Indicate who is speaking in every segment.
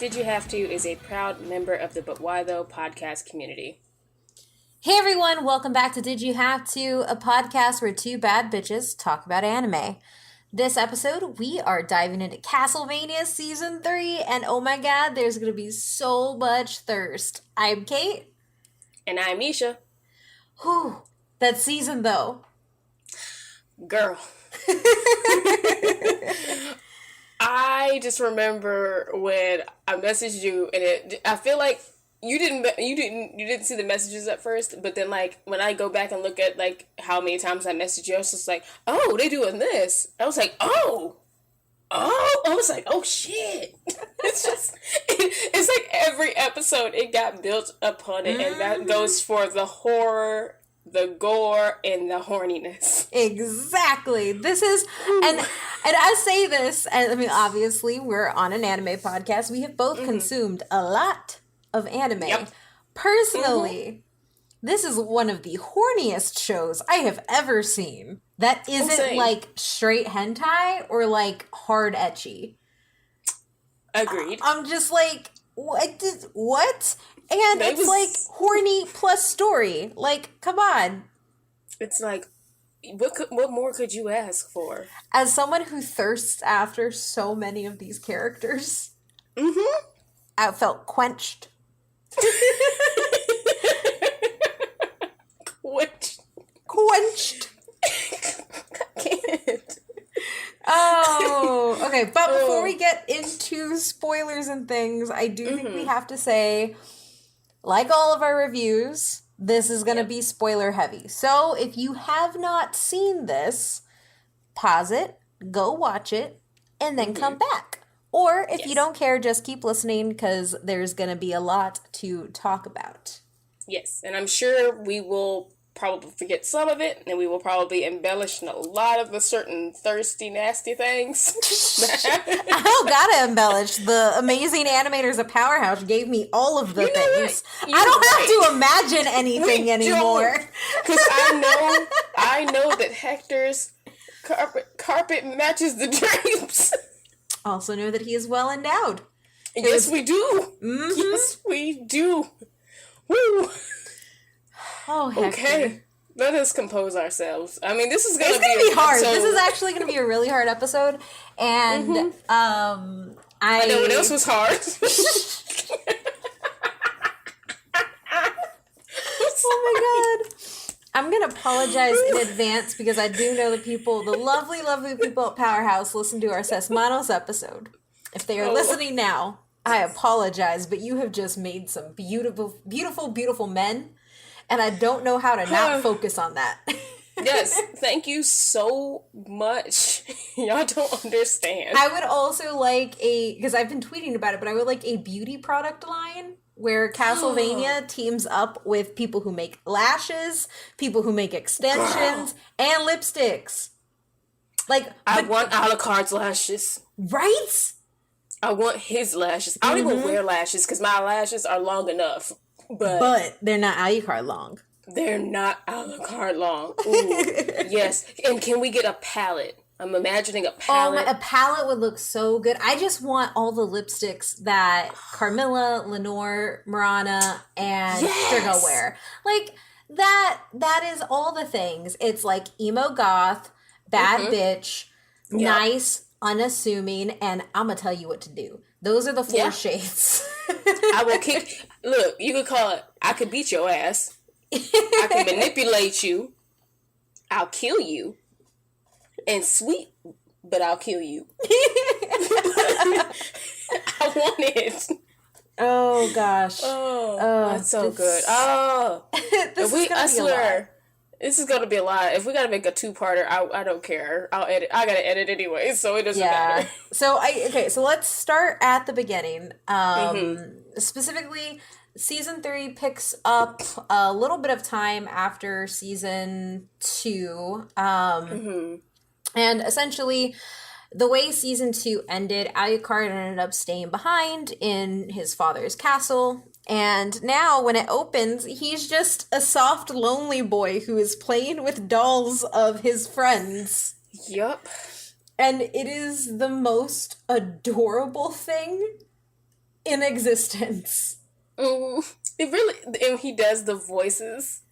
Speaker 1: Did You Have To is a proud member of the But Why Though podcast community.
Speaker 2: Hey everyone, welcome back to Did You Have To, a podcast where two bad bitches talk about anime. This episode, we are diving into Castlevania Season 3, and oh my god, there's going to be so much thirst. I'm Kate.
Speaker 1: And I'm Nisha.
Speaker 2: Whew, that season though.
Speaker 1: Girl. I just remember when I messaged you, and I feel like you didn't see the messages at first, but then like when I go back and look at like how many times I messaged you, I was just like, oh, they doing this. I was like, oh, I was like, oh shit. It's like every episode it got built upon it, and that goes for the horror, the gore, and the horniness.
Speaker 2: Exactly. This is, and I say this, and I mean, obviously, we're on an anime podcast. We have both consumed a lot of anime.
Speaker 1: Yep.
Speaker 2: Personally, this is one of the horniest shows I have ever seen. That isn't like straight hentai or like hard ecchi.
Speaker 1: Agreed.
Speaker 2: I'm just like, what? And it's like horny plus story. Like, come on.
Speaker 1: It's like, what more could you ask for?
Speaker 2: As someone who thirsts after so many of these characters, I felt quenched. Quenched.
Speaker 1: I can't.
Speaker 2: Oh, okay. But before we get into spoilers and things, I do think we have to say, like all of our reviews, this is going to be spoiler heavy. So if you have not seen this, pause it, go watch it, and then come back. Or if you don't care, just keep listening because there's going to be a lot to talk about.
Speaker 1: Yes, and I'm sure we will probably forget some of it, and we will probably embellish a lot of the certain thirsty, nasty things.
Speaker 2: I don't gotta embellish. The amazing animators at Powerhouse gave me all of the things. I don't have to imagine anything anymore.
Speaker 1: Because I know that Hector's carpet matches the drapes.
Speaker 2: Also know that he is well endowed.
Speaker 1: Yes, we do. Yes, we do. Woo.
Speaker 2: Oh, Hector. Okay.
Speaker 1: Let us compose ourselves. I mean, this is going to
Speaker 2: be hard. This is actually going to be a really hard episode. And I
Speaker 1: know what else was hard.
Speaker 2: Oh my god. I'm going to apologize in advance because I do know the lovely, lovely people at Powerhouse listen to our Seis Manos episode. If they are listening now, I apologize, but you have just made some beautiful, beautiful, beautiful men. And I don't know how to not focus on that.
Speaker 1: Yes, thank you so much. Y'all don't understand.
Speaker 2: I would also like because I've been tweeting about it, but I would like a beauty product line where Castlevania teams up with people who make lashes, people who make extensions, and lipsticks. Like,
Speaker 1: I want Alucard's lashes.
Speaker 2: Right?
Speaker 1: I want his lashes. I don't even wear lashes because my lashes are long enough.
Speaker 2: But they're not Alucard long.
Speaker 1: They're not Alucard long. Ooh, yes. And can we get a palette? I'm imagining a palette.
Speaker 2: A palette would look so good. I just want all the lipsticks that Carmilla, Lenore, Marana, and Strigo wear. Like, that is all the things. It's like emo goth, bad bitch, nice, unassuming, and I'm gonna tell you what to do. Those are the four shades.
Speaker 1: I will kick. Look, you could call it, I could beat your ass. I can manipulate you. I'll kill you. And sweet, but I'll kill you. I want it.
Speaker 2: Oh, gosh.
Speaker 1: Oh, that's so good. Oh. I swear. This is going to be a lot. If we got to make a two-parter, I don't care. I'll edit. I got to edit anyway, so it doesn't matter.
Speaker 2: So let's start at the beginning. Specifically, Season 3 picks up a little bit of time after Season 2. And essentially, the way Season 2 ended, Alucard ended up staying behind in his father's castle. And now, when it opens, he's just a soft, lonely boy who is playing with dolls of his friends.
Speaker 1: Yup.
Speaker 2: And it is the most adorable thing. in existence.
Speaker 1: It really, and he does the voices.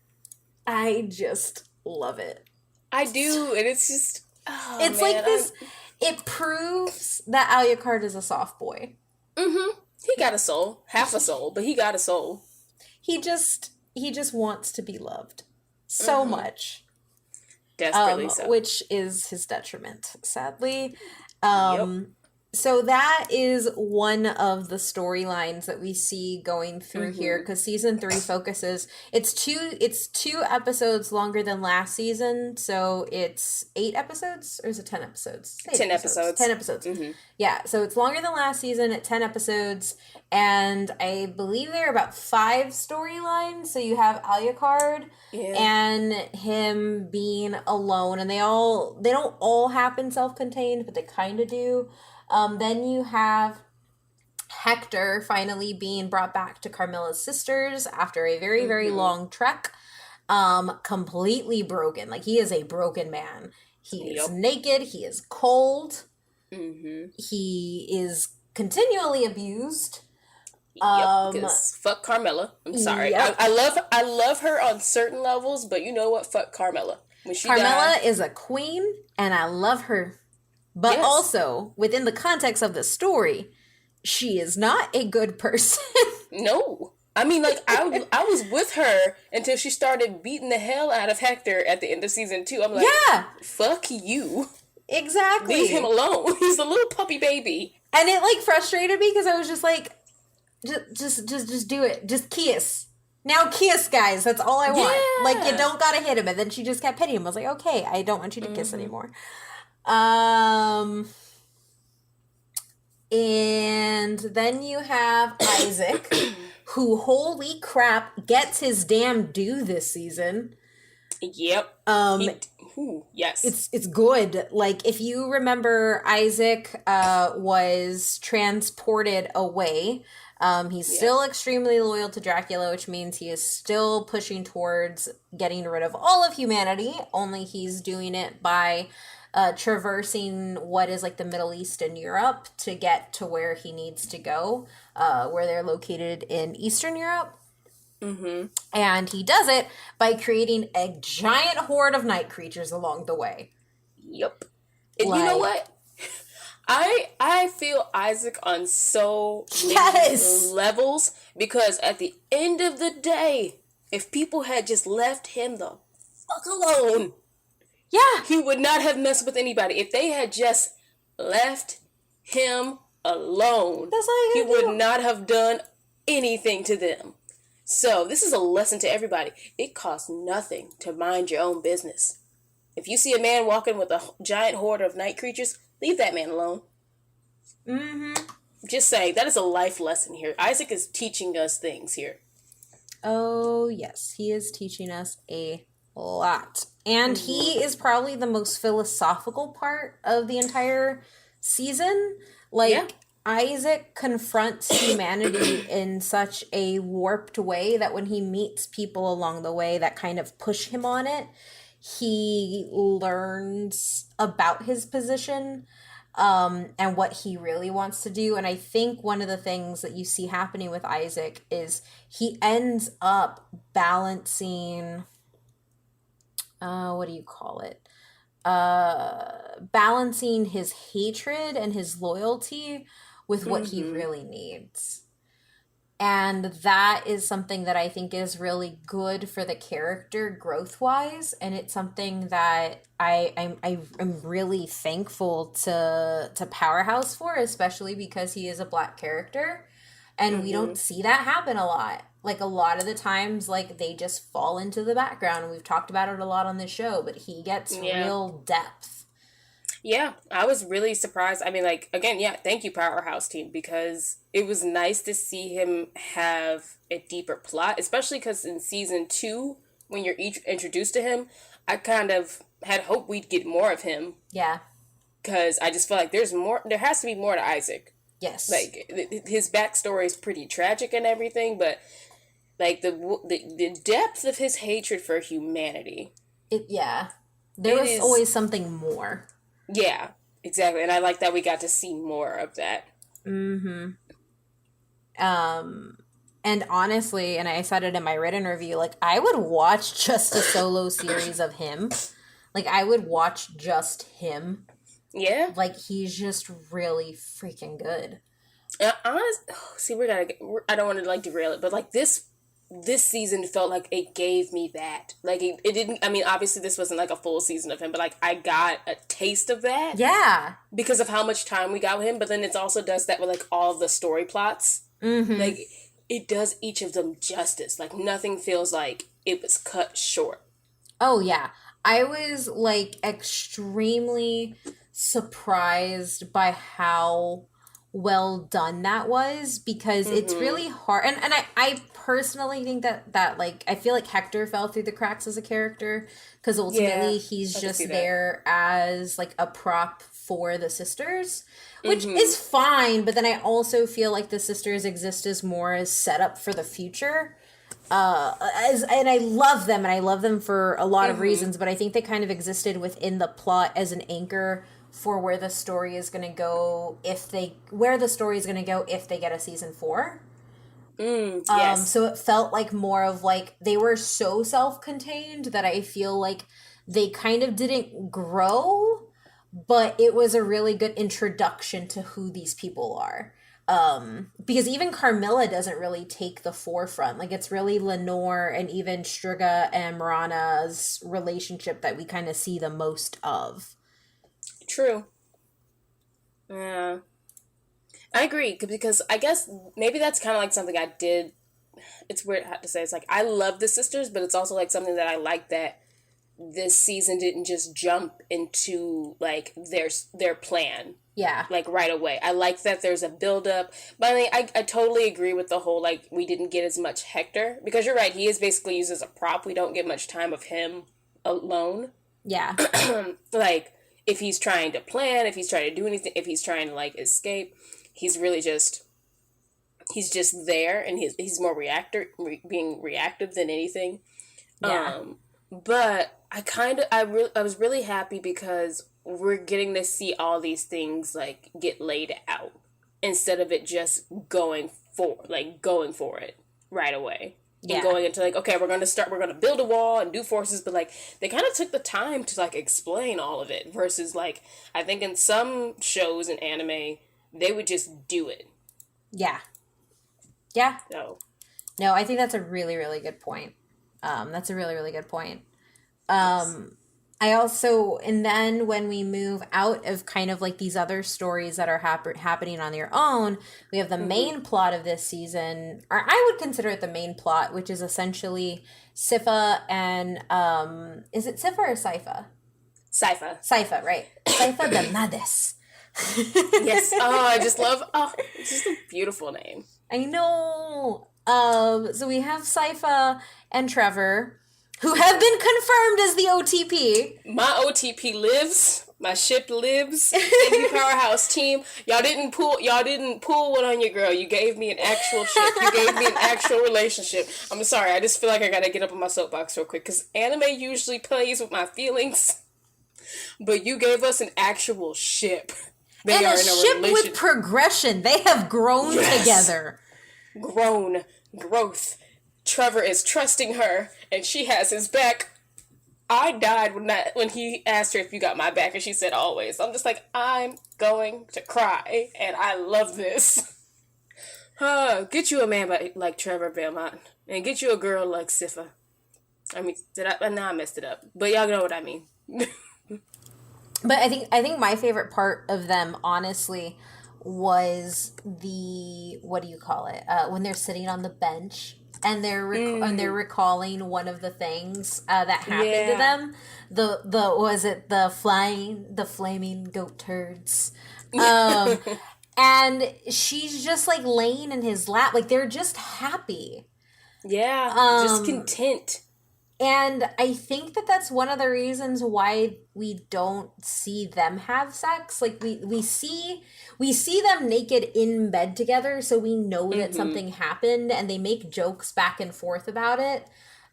Speaker 2: I just love it.
Speaker 1: I do, and it's just, oh
Speaker 2: It's
Speaker 1: man,
Speaker 2: like this. It proves that Alucard is a soft boy.
Speaker 1: He got a soul, half a soul, but he got a soul.
Speaker 2: He just wants to be loved so much.
Speaker 1: Desperately so.
Speaker 2: Which is his detriment, sadly.
Speaker 1: Yep.
Speaker 2: So that is one of the storylines that we see going through here, because season 3 focuses, it's two episodes longer than last season, so it's 8 episodes, or is it 10 episodes?
Speaker 1: 10 episodes.
Speaker 2: 10 episodes. Yeah, so it's longer than last season at 10 episodes, and I believe there are about 5 storylines. So you have Alucard and him being alone, and they don't all happen self-contained, but they kind of do. Then you have Hector finally being brought back to Carmilla's sisters after a very, very long trek. Completely broken. Like, he is a broken man. He is naked. He is cold. He is continually abused.
Speaker 1: Because fuck Carmilla. I'm sorry. I love her on certain levels, but you know what? Fuck Carmilla. When she
Speaker 2: Carmilla
Speaker 1: died,
Speaker 2: is a queen, and I love her. But also, within the context of the story, she is not a good person.
Speaker 1: No. I mean, like, I was with her until she started beating the hell out of Hector at the end of season 2. I'm like, fuck you.
Speaker 2: Exactly.
Speaker 1: Leave him alone. He's a little puppy baby.
Speaker 2: And it, like, frustrated me because I was just like, just do it. Just kiss. Now kiss, guys. That's all I want.
Speaker 1: Yeah.
Speaker 2: Like, you don't gotta hit him. And then she just kept hitting him. I was like, okay, I don't want you to kiss anymore. And then you have Isaac, who, holy crap, gets his damn due this season.
Speaker 1: Yep. Yes.
Speaker 2: It's good. Like, if you remember, Isaac was transported away. He's still extremely loyal to Dracula, which means he is still pushing towards getting rid of all of humanity, only he's doing it by traversing what is like the Middle East and Europe to get to where he needs to go, where they're located in Eastern Europe. And he does it by creating a giant horde of night creatures along the way.
Speaker 1: Yep. And you know what? I feel Isaac on so many levels, because at the end of the day, if people had just left him the fuck alone, he would not have messed with anybody. If they had just left him alone, he would not have done anything to them. So this is a lesson to everybody. It costs nothing to mind your own business. If you see a man walking with a giant horde of night creatures, leave that man alone. Just saying, that is a life lesson here. Isaac is teaching us things here.
Speaker 2: Oh, yes. He is teaching us a lot. And he is probably the most philosophical part of the entire season. Like, Isaac confronts humanity in such a warped way that when he meets people along the way that kind of push him on it, he learns about his position and what he really wants to do. And I think one of the things that you see happening with Isaac is he ends up balancing, what do you call it? Balancing his hatred and his loyalty with what he really needs. And that is something that I think is really good for the character growth-wise, and it's something that I'm really thankful to Powerhouse for, especially because he is a Black character, and we don't see that happen a lot. Like, a lot of the times, like, they just fall into the background, and we've talked about it a lot on this show, but he gets real depth.
Speaker 1: Yeah, I was really surprised. I mean, like, again, thank you, Powerhouse team, because it was nice to see him have a deeper plot, especially because in season 2, when you're introduced to him, I kind of had hope we'd get more of him. Yeah. Because I just feel like there has to be more to Isaac. Yes. Like, his backstory is pretty tragic and everything, but, like, the depth of his hatred for humanity.
Speaker 2: There was always something more.
Speaker 1: Yeah, exactly. And I like that we got to see more of that.
Speaker 2: And honestly, and I said it in my written review, like I would watch just a solo series of him. Like I would watch just him.
Speaker 1: Yeah.
Speaker 2: Like he's just really freaking good.
Speaker 1: See, I don't want to like derail it, but like this season felt like it gave me that. Like it didn't. I mean, obviously this wasn't like a full season of him, but like I got a taste of that.
Speaker 2: Yeah.
Speaker 1: Because of how much time we got with him. But then it also does that with like all of the story plots.
Speaker 2: Mm-hmm.
Speaker 1: Like it does each of them justice. Like nothing feels like it was cut short.
Speaker 2: Oh yeah. I was like extremely surprised by how well done that was because it's really hard and I personally think that like I feel like Hector fell through the cracks as a character because ultimately he's just there as like a prop for the sisters, which is fine, but then I also feel like the sisters exist as more as setup for the future. And I love them, and I love them for a lot of reasons, but I think they kind of existed within the plot as an anchor for where the story is going to go if they get a season 4.
Speaker 1: Yes.
Speaker 2: So it felt like more of like they were so self-contained that I feel like they kind of didn't grow, but it was a really good introduction to who these people are. Because even Carmilla doesn't really take the forefront. Like it's really Lenore and even Striga and Marana's relationship that we kind of see the most of.
Speaker 1: True. Yeah. I agree because I guess maybe that's kind of like something I did. It's weird to say. It's like I love the sisters, but it's also like something that I like that this season didn't just jump into like their plan.
Speaker 2: Yeah.
Speaker 1: Like right away. I like that there's a build up. But I mean, I totally agree with the whole like we didn't get as much Hector because you're right. He is basically used as a prop. We don't get much time of him alone.
Speaker 2: Yeah.
Speaker 1: Like if he's trying to plan, if he's trying to do anything, if he's trying to like escape, he's really just there and he's more being reactive than anything.
Speaker 2: Yeah.
Speaker 1: But I was really happy because we're getting to see all these things like get laid out instead of it just going for it right away.
Speaker 2: Yeah.
Speaker 1: And going into like, okay, we're going to build a wall and do forces, but like they kind of took the time to like explain all of it versus like I think in some shows and anime they would just do it.
Speaker 2: Yeah. Yeah.
Speaker 1: So
Speaker 2: No, I think that's a really, really good point. That's a really, really good point. I also, and then when we move out of kind of like these other stories that are happening on their own, we have the main plot of this season, or I would consider it the main plot, which is essentially Sypha and, is it Sypha or Sypha?
Speaker 1: Sypha.
Speaker 2: Sypha, right. Sypha de Nades.
Speaker 1: Yes. Oh, I just love, it's just a beautiful name.
Speaker 2: I know. So we have Sypha and Trevor, who have been confirmed as the OTP.
Speaker 1: My OTP lives. My ship lives. Thank you, Powerhouse team. Y'all didn't pull one on your girl. You gave me an actual ship. You gave me an actual relationship. I'm sorry. I just feel like I gotta get up on my soapbox real quick because anime usually plays with my feelings, but you gave us an actual ship.
Speaker 2: They and are a in a ship with progression. They have grown together.
Speaker 1: Growth. Trevor is trusting her, and she has his back. I died when he asked her if you got my back, and she said always. I'm just like, I'm going to cry, and I love this. Get you a man like Trevor Belmont, and get you a girl like Sypha. I mean, I messed it up, but y'all know what I mean.
Speaker 2: But I think my favorite part of them, honestly, was the, what do you call it? When they're sitting on the bench and they're recalling one of the things that happened to them. The flaming goat turds. And she's just like laying in his lap, like they're just happy.
Speaker 1: Yeah, just content.
Speaker 2: And I think that's one of the reasons why we don't see them have sex. Like we see them naked in bed together, so we know that something happened, and they make jokes back and forth about it.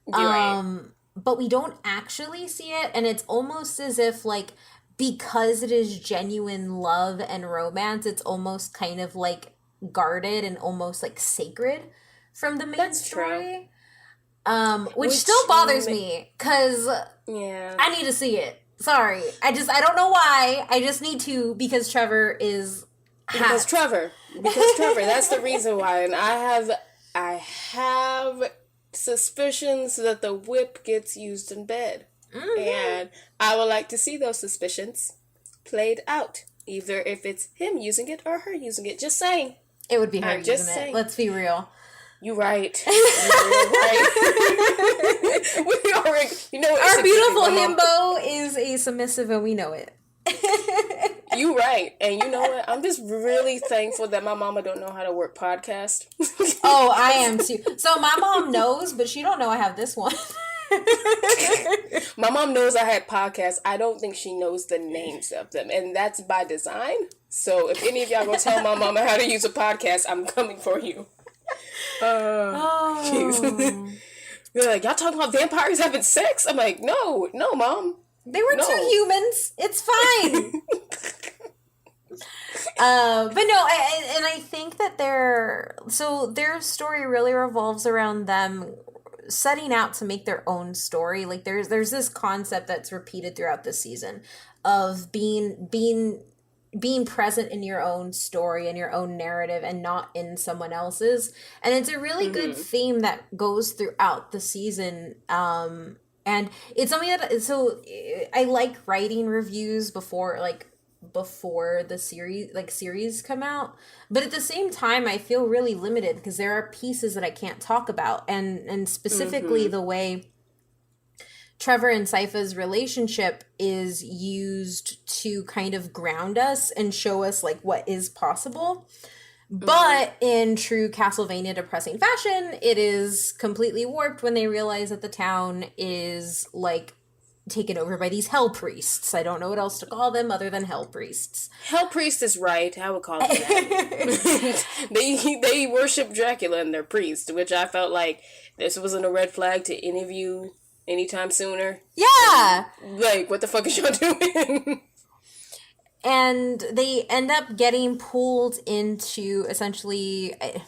Speaker 1: Right.
Speaker 2: But we don't actually see it, and it's almost as if like because it is genuine love and romance, it's almost kind of like guarded and almost like sacred from the main
Speaker 1: That's true.
Speaker 2: story. Which still bothers me because
Speaker 1: yeah,
Speaker 2: I need to see it. Sorry, I don't know why. I just need to because Trevor is
Speaker 1: because Trevor. That's the reason why, and I have suspicions that the whip gets used in bed, and I would like to see those suspicions played out. Either if it's him using it or her using it. Just saying.
Speaker 2: It would be her using it. Let's be real.
Speaker 1: You're right. You're right. We already,
Speaker 2: our beautiful himbo is a submissive, and we know it.
Speaker 1: You right, and you know what? I'm just really thankful that my mama don't know how to work podcast.
Speaker 2: Oh, I am too. So my mom knows, but she don't know I have this one.
Speaker 1: My mom knows I had podcasts. I don't think she knows the names of them, and that's by design. So if any of y'all gonna tell my mama how to use a podcast, I'm coming for you. Jeez. They're like, y'all talking about vampires having sex? I'm like, no, Mom.
Speaker 2: They were two humans. It's fine. But no, I think that their story really revolves around them setting out to make their own story. Like there's this concept that's repeated throughout the season of being present in your own story and your own narrative and not in someone else's. And it's a really good theme that goes throughout the season. And it's something that, so I like writing reviews before the series come out, but at the same time I feel really limited because there are pieces that I can't talk about, and specifically the way Trevor and Sypha's relationship is used to kind of ground us and show us like what is possible. But in true Castlevania depressing fashion, it is completely warped when they realize that the town is like taken over by these hell priests. I don't know what else to call them other than hell priests.
Speaker 1: Hell priest is right. I would call them that. They worship Dracula and they're priests, which I felt like this wasn't a red flag to any of you anytime sooner.
Speaker 2: Yeah.
Speaker 1: Like, what the fuck is y'all doing?
Speaker 2: And they end up getting pulled into essentially, I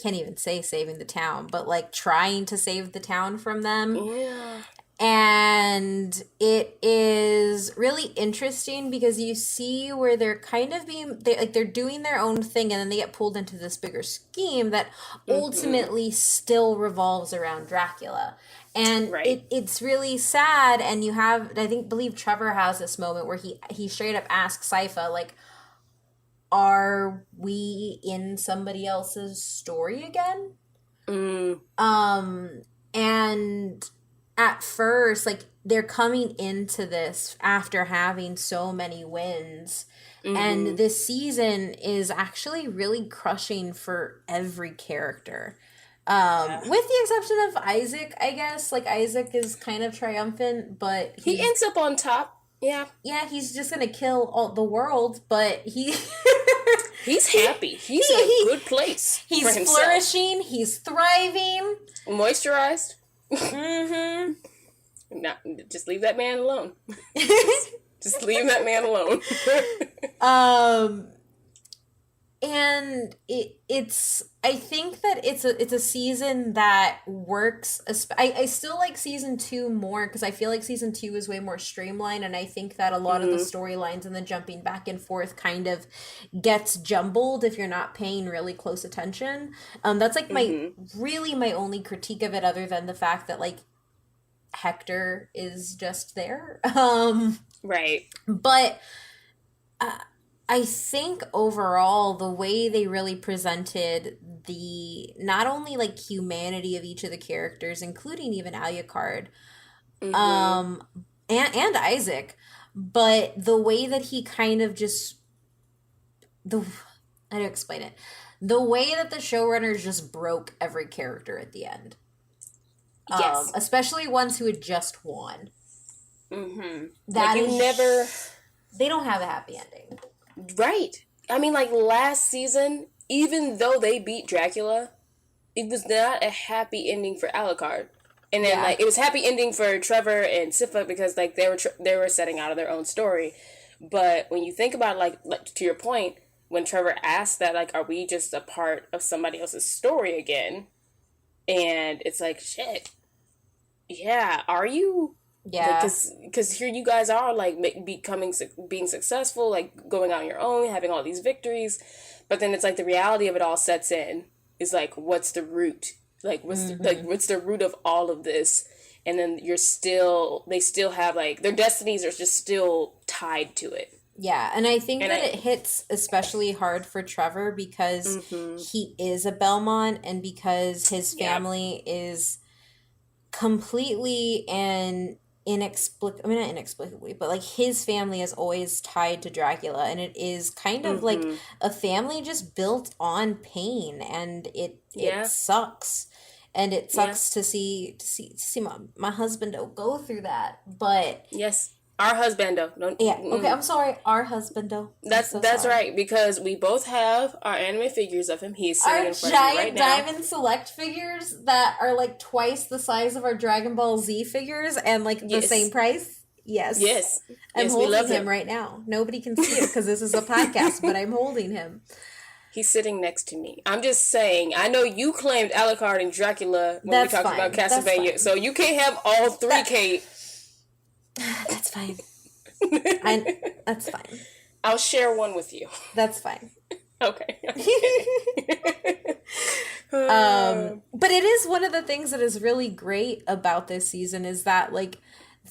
Speaker 2: can't even say saving the town, but like trying to save the town from them.
Speaker 1: Yeah.
Speaker 2: And it is really interesting because you see where they're kind of they're doing their own thing, and then they get pulled into this bigger scheme that ultimately still revolves around Dracula. And it's really sad, and you have, believe Trevor has this moment where he straight up asks Sypha, like, are we in somebody else's story again? And at first, like, they're coming into this after having so many wins, and this season is actually really crushing for every character. With the exception of Isaac, I guess. Like, Isaac is kind of triumphant, but
Speaker 1: he ends up on top. Yeah.
Speaker 2: Yeah, he's just gonna kill all the world, but he's
Speaker 1: happy. He's in a good place.
Speaker 2: He's flourishing. He's thriving.
Speaker 1: Moisturized. No, just leave that man alone. Just leave that man alone.
Speaker 2: And I think that it's a season that works. I still like season 2 more because I feel like season 2 is way more streamlined, and I think that a lot of the storylines and the jumping back and forth kind of gets jumbled if you're not paying really close attention. That's like my only critique of it, other than the fact that like Hector is just there.
Speaker 1: Right.
Speaker 2: But I think overall the way they really presented the not only like humanity of each of the characters, including even Alucard, and Isaac, but the way that he kind of just how to explain it? The way that the showrunners just broke every character at the end.
Speaker 1: Yes.
Speaker 2: Especially ones who had just won.
Speaker 1: That like
Speaker 2: they don't have a happy ending.
Speaker 1: Right. I mean, like, last season, even though they beat Dracula, it was not a happy ending for Alucard. And then, like, it was happy ending for Trevor and Sypha because, like, they were setting out of their own story. But when you think about, like to your point, when Trevor asks that, like, are we just a part of somebody else's story again? And it's like, shit, yeah, are you? Like,
Speaker 2: Yeah.
Speaker 1: because here you guys are, like, being successful, like, going out on your own, having all these victories. But then it's like the reality of it all sets in. Is like, what's the root? Like, what's the root of all of this? And then they still have, like, their destinies are just still tied to it.
Speaker 2: Yeah, and I think that it hits especially hard for Trevor because he is a Belmont and because his family is completely and I mean, not inexplicably, but like his family is always tied to Dracula, and it is kind of like a family just built on pain, and it sucks. And it sucks to see my husband go through that. But
Speaker 1: yes, our husbando.
Speaker 2: Okay, I'm sorry, our husbando.
Speaker 1: That's right, because we both have our anime figures of him. He's sitting in front of me right now.
Speaker 2: Giant Diamond Select figures that are like twice the size of our Dragon Ball Z figures and like the same price. Yes. I'm holding him right now. Nobody can see it because this is a podcast, but I'm holding him.
Speaker 1: He's sitting next to me. I'm just saying, I know you claimed Alucard and Dracula when we talked about Castlevania, so you can't have all 3K.
Speaker 2: That's fine. That's fine.
Speaker 1: I'll share one with you.
Speaker 2: That's fine.
Speaker 1: Okay.
Speaker 2: But it is one of the things that is really great about this season is that, like,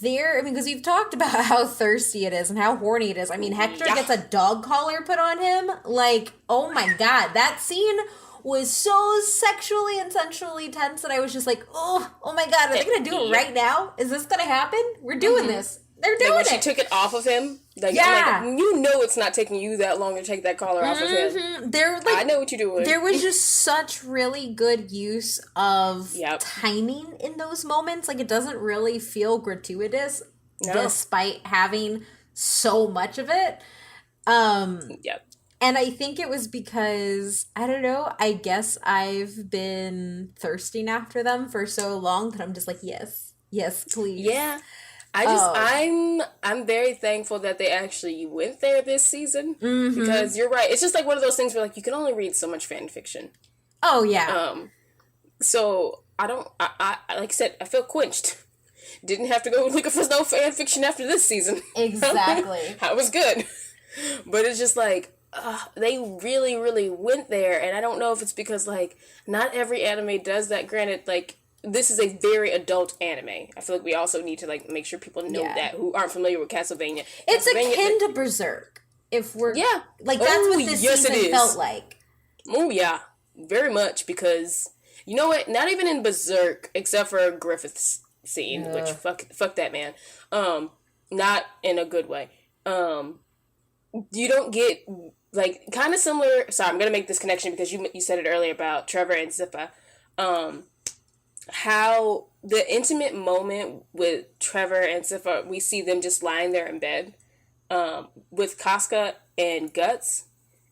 Speaker 2: because we've talked about how thirsty it is and how horny it is. I mean, Hector gets a dog collar put on him. Like, oh my god, that scene was so sexually and sensually tense that I was just like, oh my god, are they gonna do it right now? Is this gonna happen? We're doing this. They're doing
Speaker 1: when she took it off of him, like, you know it's not taking you that long to take that collar off of him. I know what you're doing.
Speaker 2: There was just such really good use of timing in those moments. Like, it doesn't really feel gratuitous, despite having so much of it. And I think it was because, I don't know, I guess I've been thirsting after them for so long that I'm just like, yes, please.
Speaker 1: Yeah. I'm very thankful that they actually went there this season because you're right. It's just like one of those things where, like, you can only read so much fan fiction.
Speaker 2: Oh yeah.
Speaker 1: So I like I said, I feel quenched. Didn't have to go looking for no fan fiction after this season.
Speaker 2: Exactly.
Speaker 1: I was good, but it's just like they really, really went there, and I don't know if it's because, like, not every anime does that. Granted, like, this is a very adult anime. I feel like we also need to, like, make sure people know that who aren't familiar with Castlevania.
Speaker 2: It's akin to Berserk. If we're like, that's what this season felt like.
Speaker 1: Oh yeah, very much, because you know what? Not even in Berserk, except for Griffith's scene, which fuck that man. Not in a good way. You don't get, like, kind of similar. Sorry, I'm gonna make this connection because you said it earlier about Trevor and Zippa. How the intimate moment with Trevor and Zippa, we see them just lying there in bed. With Casca and Guts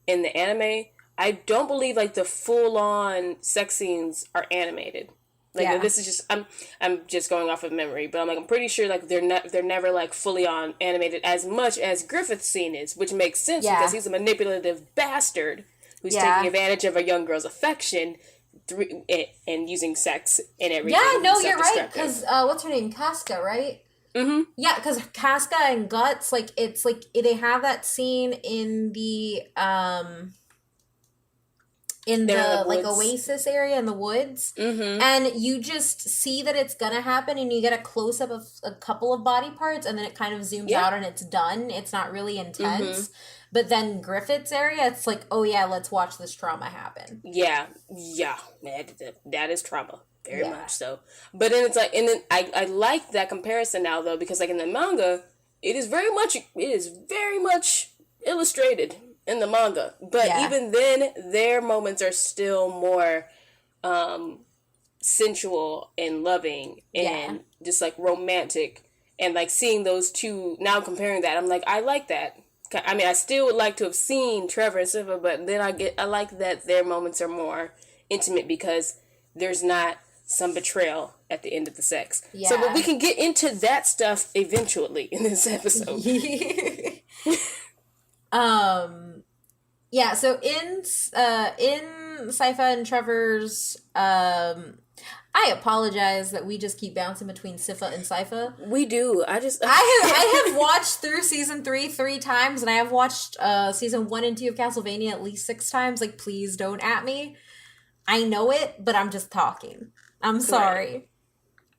Speaker 1: in the anime, I don't believe, like, the full-on sex scenes are animated. Like, this is just, I'm just going off of memory, but I'm pretty sure, like, they're never, like, fully on animated as much as Griffith's scene is, which makes sense because he's a manipulative bastard who's taking advantage of a young girl's affection and using sex and everything.
Speaker 2: Yeah, no, you're right, because, what's her name? Casca, right? Mm-hmm. Yeah, because Casca and Guts, like, it's, like, they have that scene in the like, oasis area in the woods, and you just see that it's gonna happen, and you get a close-up of a couple of body parts, and then it kind of zooms out, and it's done. It's not really intense. But then Griffith's area, it's like, oh yeah, let's watch this trauma happen.
Speaker 1: Yeah, that is trauma. Very much so. But then it's like, and then I like that comparison now, though, because, like, in the manga, it is very much illustrated in the manga. But even then, their moments are still more sensual and loving and just, like, romantic. And, like, seeing those two, now comparing that, I'm like, I like that. I mean, I still would like to have seen Trevor and Siva, but then I like that their moments are more intimate because there's not some betrayal at the end of the sex. Yeah. So, but we can get into that stuff eventually in this episode.
Speaker 2: Yeah, so in Sypha and Trevor's I apologize that we just keep bouncing between Sypha and Sypha.
Speaker 1: We do.
Speaker 2: I have watched through season 3 times, and I have watched season 1 and 2 of Castlevania at least 6 times. Like, please don't at me. I know it, but I'm just talking. I'm
Speaker 1: Right.
Speaker 2: sorry.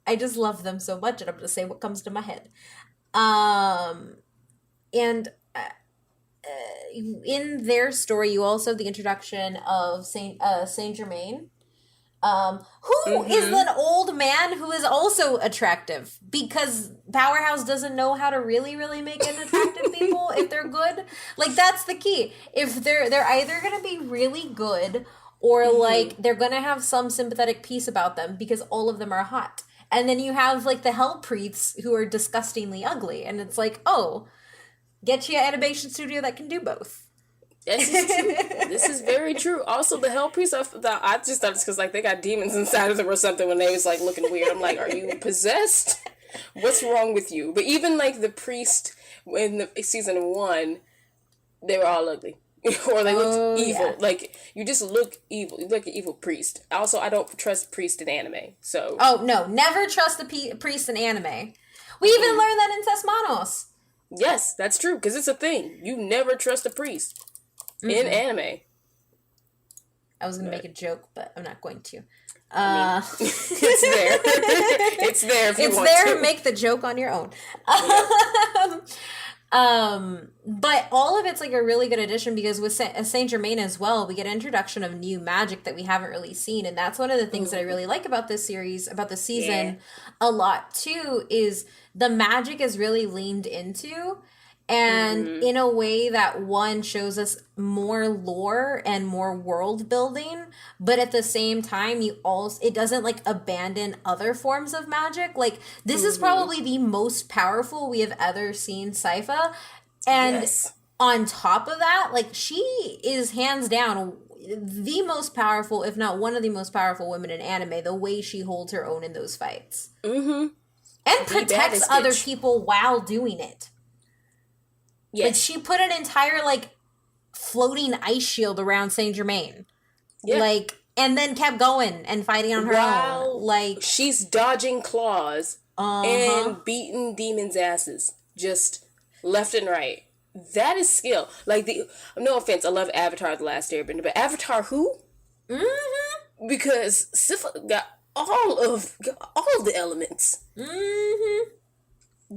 Speaker 2: I just love them so much, and I'm just saying what comes to my head. Um, and in their story, you also have the introduction of Saint Germain, who is
Speaker 1: Mm-hmm.
Speaker 2: an old man who is also attractive because Powerhouse doesn't know how to really make an attractive people if they're good. Like that's the key. If they're either gonna be really good or
Speaker 1: Mm-hmm.
Speaker 2: like they're gonna have some sympathetic piece about them because all of them are hot. And then you have like the hell priests who are disgustingly ugly, and it's like, oh, get you an animation studio that can do both.
Speaker 1: This is true. This is very true. Also, the Hell Priest, I just thought it's because like they got demons inside of them or something when they was like looking weird. I'm like, are you possessed? What's wrong with you? But even like the priest in the season 1, they were all ugly. Or they looked
Speaker 2: Oh
Speaker 1: evil.
Speaker 2: yeah.
Speaker 1: Like you just look evil. You look an evil priest. Also, I don't trust priest in anime. So
Speaker 2: Oh no, never trust a priest in anime. We even learned that in Seis Manos.
Speaker 1: yes, that's true because it's a thing. You never trust a priest in anime.
Speaker 2: I was gonna make
Speaker 1: But
Speaker 2: a joke, but I'm not going to.
Speaker 1: I mean, it's there. It's there if you
Speaker 2: It's
Speaker 1: want
Speaker 2: there.
Speaker 1: to.
Speaker 2: Make the joke on your own.
Speaker 1: Yep.
Speaker 2: But all of it's like a really good addition because with Saint Germain as well, we get an introduction of new magic that we haven't really seen, and that's one of the things that I really like about this series, about the
Speaker 1: Yeah.
Speaker 2: season, a lot too. Is the magic is really leaned into, and
Speaker 1: Mm-hmm.
Speaker 2: in a way that one shows us more lore and more world building, but at the same time you also it doesn't like abandon other forms of magic. Like this is
Speaker 1: Mm-hmm.
Speaker 2: probably the most powerful we have ever seen Sypha, and
Speaker 1: Yes.
Speaker 2: on top of that, like she is hands down the most powerful, if not one of the most powerful women in anime, the way she holds her own in those fights
Speaker 1: Mm-hmm.
Speaker 2: and
Speaker 1: The
Speaker 2: protects
Speaker 1: baddest
Speaker 2: other
Speaker 1: bitch.
Speaker 2: people while doing it. Like
Speaker 1: Yes.
Speaker 2: she put an entire like floating ice shield around Saint Germain.
Speaker 1: Yeah.
Speaker 2: Like and then kept going and fighting on her own.
Speaker 1: While
Speaker 2: Like
Speaker 1: she's dodging claws
Speaker 2: uh-huh.
Speaker 1: and beating demons' asses just left and right. That is skill. Like the no offense, I love Avatar: The Last Airbender, but Avatar who?
Speaker 2: Mhm.
Speaker 1: Because Sifа got all of the elements.
Speaker 2: Mhm.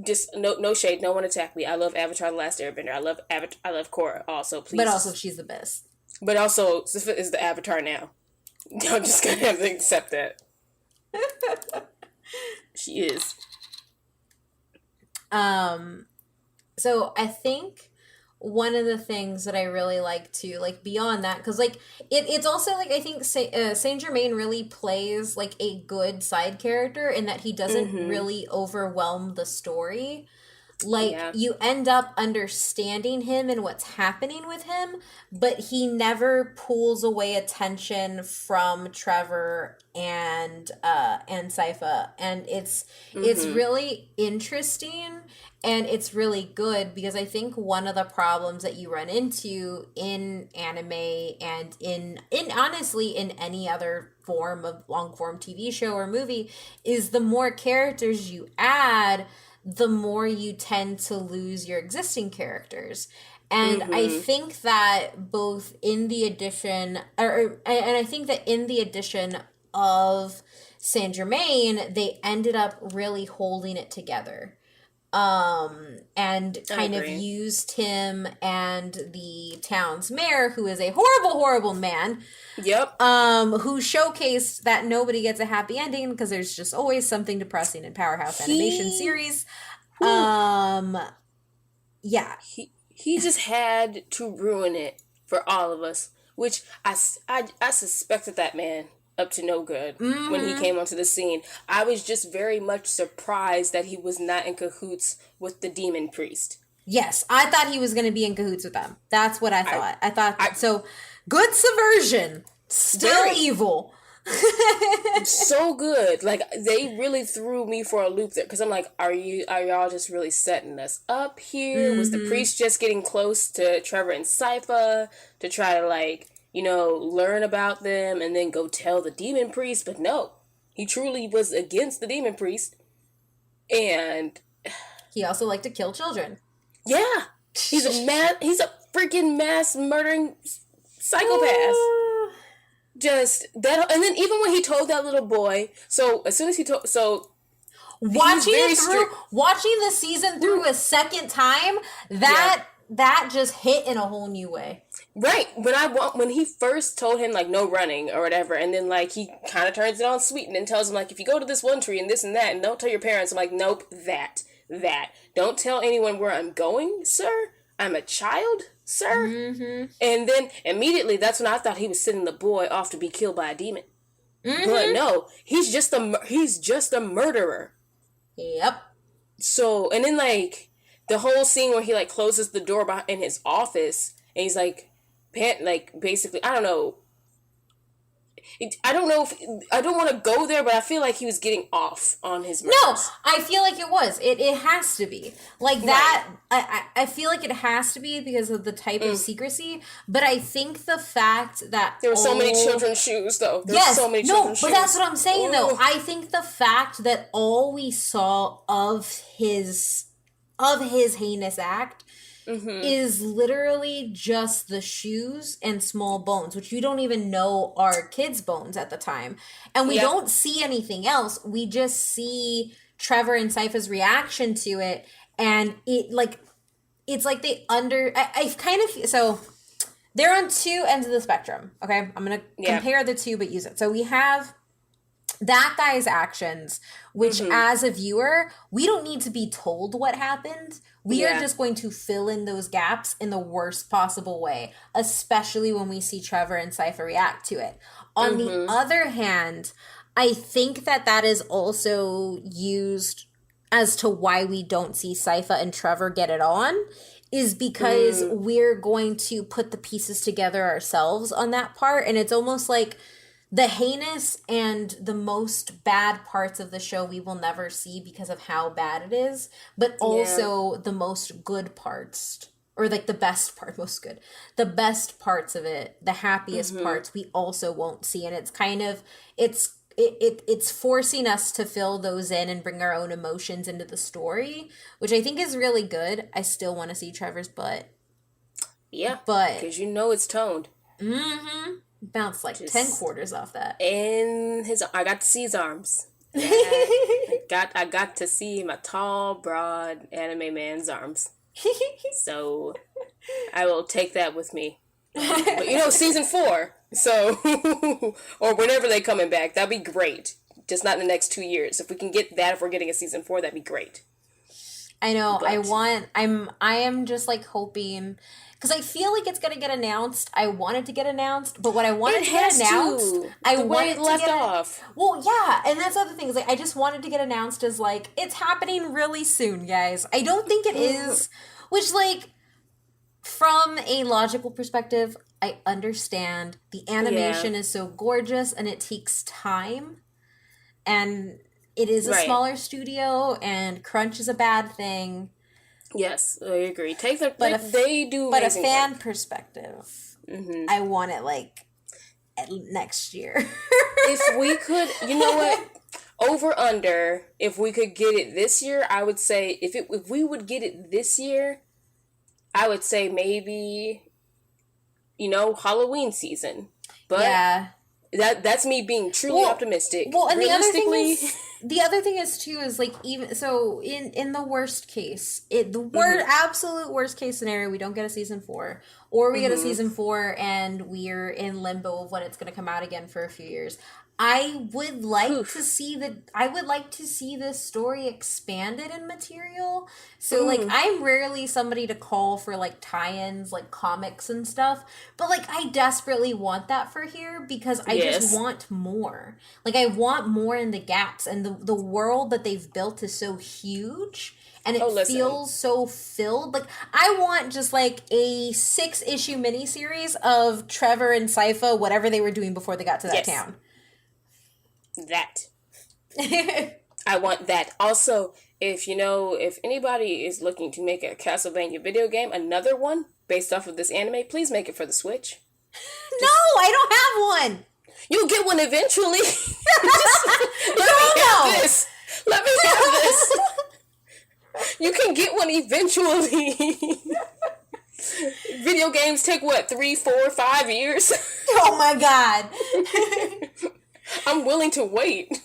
Speaker 1: Just no shade, no one attack me. I love Avatar: The Last Airbender. I love Korra also,
Speaker 2: But
Speaker 1: please.
Speaker 2: also she's the best.
Speaker 1: But also Sifa is the Avatar now. I'm just gonna have to accept that. She is.
Speaker 2: Um so I think one of the things that I really like to like beyond that because like it's also like I think Saint Germain really plays like a good side character in that he doesn't
Speaker 1: Mm-hmm.
Speaker 2: really overwhelm the story. Like
Speaker 1: Yeah.
Speaker 2: you end up understanding him and what's happening with him, but he never pulls away attention from Trevor and Sypha, and it's
Speaker 1: Mm-hmm.
Speaker 2: really interesting and it's really good because I think one of the problems that you run into in anime and in honestly in any other form of long form TV show or movie is the more characters you add, the more you tend to lose your existing characters. And I
Speaker 1: Mm-hmm.
Speaker 2: think that both in the addition, and I think that in the addition of Saint Germain, they ended up really holding it together and
Speaker 1: I
Speaker 2: kind of
Speaker 1: agree.
Speaker 2: used him and the town's mayor, who is a horrible man,
Speaker 1: Yep.
Speaker 2: who showcased that nobody gets a happy ending because there's just always something depressing in Powerhouse Animation
Speaker 1: He
Speaker 2: series.
Speaker 1: who
Speaker 2: Um, yeah,
Speaker 1: he just had to ruin it for all of us, which I suspected that man up to no good when he
Speaker 2: mm-hmm.
Speaker 1: came onto the scene. I was just very much surprised that he was not in cahoots with the demon priest.
Speaker 2: Yes, I thought he was going to be in cahoots with them. That's what I
Speaker 1: I
Speaker 2: thought. I
Speaker 1: I
Speaker 2: thought so. Good subversion, still
Speaker 1: very
Speaker 2: evil.
Speaker 1: So good. Like they really threw me for a loop there because I'm like, are y'all just really setting us up here? Was the
Speaker 2: Mm-hmm.
Speaker 1: priest just getting close to Trevor and Sypha to try to like, learn about them and then go tell the demon priest? But no, he truly was against the demon priest. And
Speaker 2: He also liked to kill children.
Speaker 1: yeah, he's a freaking mass murdering psychopath. Just that, and then even when he told that little boy, so as soon as
Speaker 2: Watching the season through a second time, that just hit in a whole new way.
Speaker 1: Right, when he first told him like no running or whatever, and then like he kind of turns it on sweet and then tells him like if you go to this one tree and this and that and don't tell your parents. I'm like, nope, that don't tell anyone where I'm going, sir. I'm a child, sir.
Speaker 2: Mm-hmm.
Speaker 1: And then immediately that's when I thought he was sending the boy off to be killed by a demon.
Speaker 2: Mm-hmm.
Speaker 1: But no, he's just a murderer.
Speaker 2: Yep.
Speaker 1: So, and then like the whole scene where he like closes the door in his office and he's like, basically, I don't know. I don't know if I don't want to go there, but I feel like he was getting off on his murders.
Speaker 2: No, I feel like it was. It has to be like that. I feel like it has to be because of the type of secrecy. But I think the fact that
Speaker 1: there were so many children's shoes, though.
Speaker 2: But that's what I'm saying, though. I think the fact that all we saw of his heinous act is literally just the shoes and small bones, which you don't even know are kids' bones at the time. And we don't see anything else. We just see Trevor and Sypha's reaction to it. And it's like I kind of, so they're on two ends of the spectrum. Okay. I'm going to compare the two, but use it. So we have that guy's actions, which as a viewer, we don't need to be told what happened. We are just going to fill in those gaps in the worst possible way, especially when we see Trevor and Sypha react to it. On the other hand, I think that is also used as to why we don't see Sypha and Trevor get it on, is because we're going to put the pieces together ourselves on that part. And it's almost like the heinous and the most bad parts of the show we will never see because of how bad it is, but also the most good parts, or like the best part, the best parts of it, the happiest parts we also won't see. And it's kind of, it's forcing us to fill those in and bring our own emotions into the story, which I think is really good. I still want to see Trevor's butt.
Speaker 1: Yeah,
Speaker 2: but
Speaker 1: because it's toned.
Speaker 2: Bounced like 10 quarters off that.
Speaker 1: And I got to see his arms. I got to see my tall, broad anime man's arms. So I will take that with me. But season 4. So or whenever they coming back, that'd be great. Just not in the next 2 years. If we can get that, if we're getting a season 4, that'd be great.
Speaker 2: I know. But I am just like hoping, because I feel like it's gonna get announced. I want it to get announced, but what I wanted to get announced, I wanted to get off. Well, yeah, and that's the other thing is like I just wanted to get announced as like it's happening really soon, guys. I don't think it is, which like from a logical perspective, I understand the animation is so gorgeous and it takes time, and it is a smaller studio, and crunch is a bad thing.
Speaker 1: Yes, I agree.
Speaker 2: They do, but a fan work. Perspective, I want it like next year.
Speaker 1: If we could, you know what? Over under, if we could get it this year, I would say if we would get it this year, I would say maybe, Halloween season. But that's me being truly optimistic.
Speaker 2: Well, and the other thing is too is like even so in the worst case, absolute worst case scenario, we don't get a season 4, or we get a season 4 and we're in limbo of when it's going to come out again for a few years. I would like to see this story expanded in material. So like I'm rarely somebody to call for like tie-ins like comics and stuff, but like I desperately want that for here because I just want more. Like I want more in the gaps, and the world that they've built is so huge. And it feels so filled. Like, I want just, like, a 6-issue miniseries of Trevor and Sypha, whatever they were doing before they got to that town.
Speaker 1: That. I want that. Also, if anybody is looking to make a Castlevania video game, another one based off of this anime, please make it for the Switch.
Speaker 2: No, I don't have one.
Speaker 1: You'll get one eventually. Let me have this. Let me have this. You can get one eventually. Video games take what, 3, 4, 5 years?
Speaker 2: Oh my god.
Speaker 1: I'm willing to wait.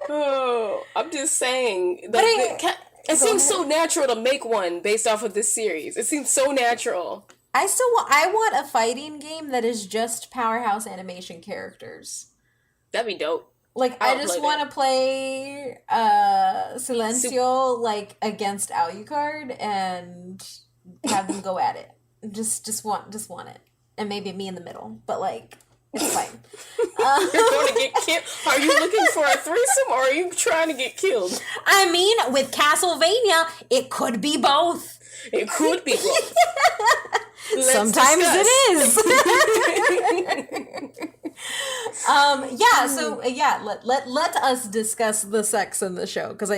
Speaker 1: Oh, I'm just saying. It seems so natural to make one based off of this series. It seems so natural.
Speaker 2: I want a fighting game that is just Powerhouse Animation characters.
Speaker 1: That'd be dope.
Speaker 2: Like, I just want to play Silencio, like, against Alucard and have them go at it. Just want it. And maybe me in the middle. But, like, it's fine.
Speaker 1: You're going to get killed? Are you looking for a threesome or are you trying to get killed?
Speaker 2: I mean, with Castlevania, it could be both.
Speaker 1: It could be both.
Speaker 2: Sometimes it is. Let us discuss the sex in the show, because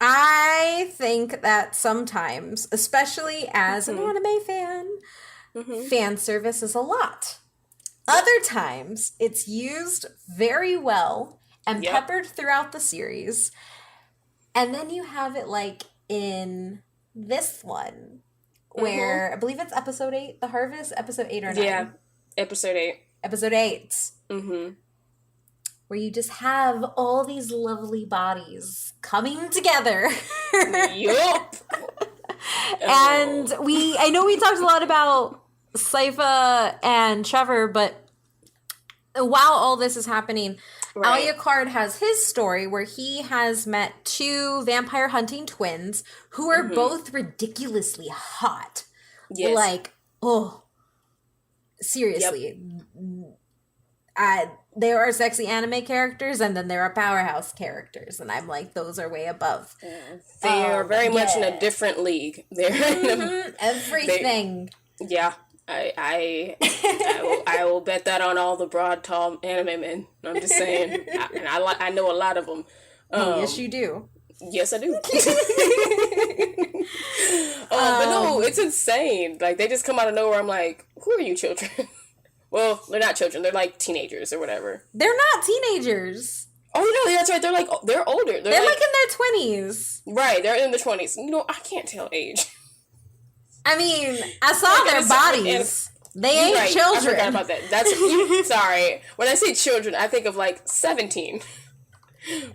Speaker 2: I think that sometimes, especially as an anime fan, fan service is a lot. Other times, it's used very well and peppered throughout the series. And then you have it like in this one, where I believe it's episode 8, The Harvest, episode 8 or 9.
Speaker 1: Yeah, episode 8.
Speaker 2: Episode 8. Mm-hmm. Where you just have all these lovely bodies coming together.
Speaker 1: Yup.
Speaker 2: And I know we talked a lot about Sypha and Trevor, but while all this is happening, Alucard has his story where he has met 2 vampire hunting twins who are both ridiculously hot. Yes. Like, seriously. Yep. There are sexy anime characters and then there are Powerhouse characters, and I'm like, those are way above.
Speaker 1: They are very much in a different league. They're
Speaker 2: everything.
Speaker 1: I will bet that on all the broad, tall anime men. I'm just saying. I know a lot of them.
Speaker 2: Yes, you do.
Speaker 1: Yes, I do. But no, it's insane. Like, they just come out of nowhere. I'm like, who are you children? Well, they're not children. They're like teenagers or whatever.
Speaker 2: They're not teenagers.
Speaker 1: Oh, no, that's right. They're older.
Speaker 2: They're like in their 20s.
Speaker 1: Right, they're in their 20s. I can't tell age.
Speaker 2: I mean, I saw their bodies. They ain't children.
Speaker 1: I forgot about that. Sorry. When I say children, I think of like 17.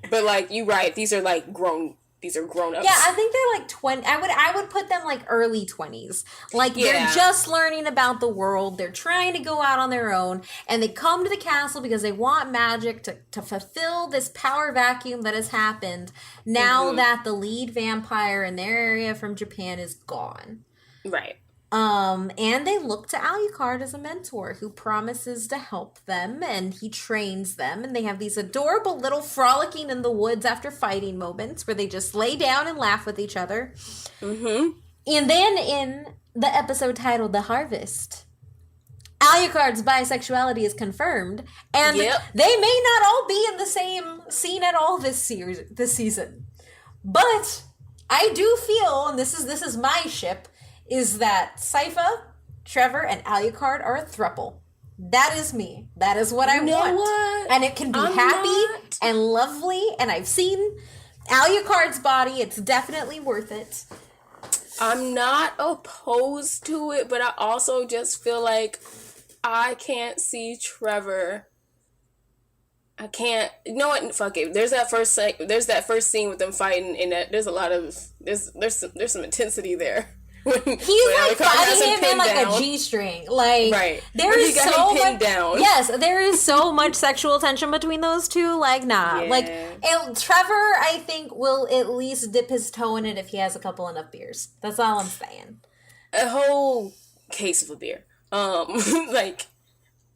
Speaker 1: But like, you're right. These are like grown. These are grown ups.
Speaker 2: Yeah, I think they're like 20. I would put them like early 20s. Like, they're just learning about the world. They're trying to go out on their own, and they come to the castle because they want magic to fulfill this power vacuum that has happened now that the lead vampire in their area from Japan is gone.
Speaker 1: Right.
Speaker 2: And they look to Alucard as a mentor who promises to help them, and he trains them, and they have these adorable little frolicking in the woods after fighting moments where they just lay down and laugh with each other. Mm-hmm. And then in the episode titled The Harvest, Alucard's bisexuality is confirmed, and they may not all be in the same scene at all this season. But I do feel, and this is my ship, is that Sypha, Trevor, and Alucard are a throuple. That is me. That is what I want.
Speaker 1: What?
Speaker 2: And it can be and lovely, and I've seen Alucard's body. It's definitely worth it.
Speaker 1: I'm not opposed to it, but I also just feel like I can't see Trevor. I can't. You know what? Fuck it. There's that first scene with them fighting, and there's a lot of there's some intensity there.
Speaker 2: He's like fighting him in like a G-string. Like,
Speaker 1: right.
Speaker 2: There is so much.
Speaker 1: Down.
Speaker 2: Yes, there is so much sexual tension between those two. Like, nah. Yeah. Like, and Trevor, I think, will at least dip his toe in it if he has a couple enough beers. That's all I'm saying.
Speaker 1: A whole case of a beer. Like,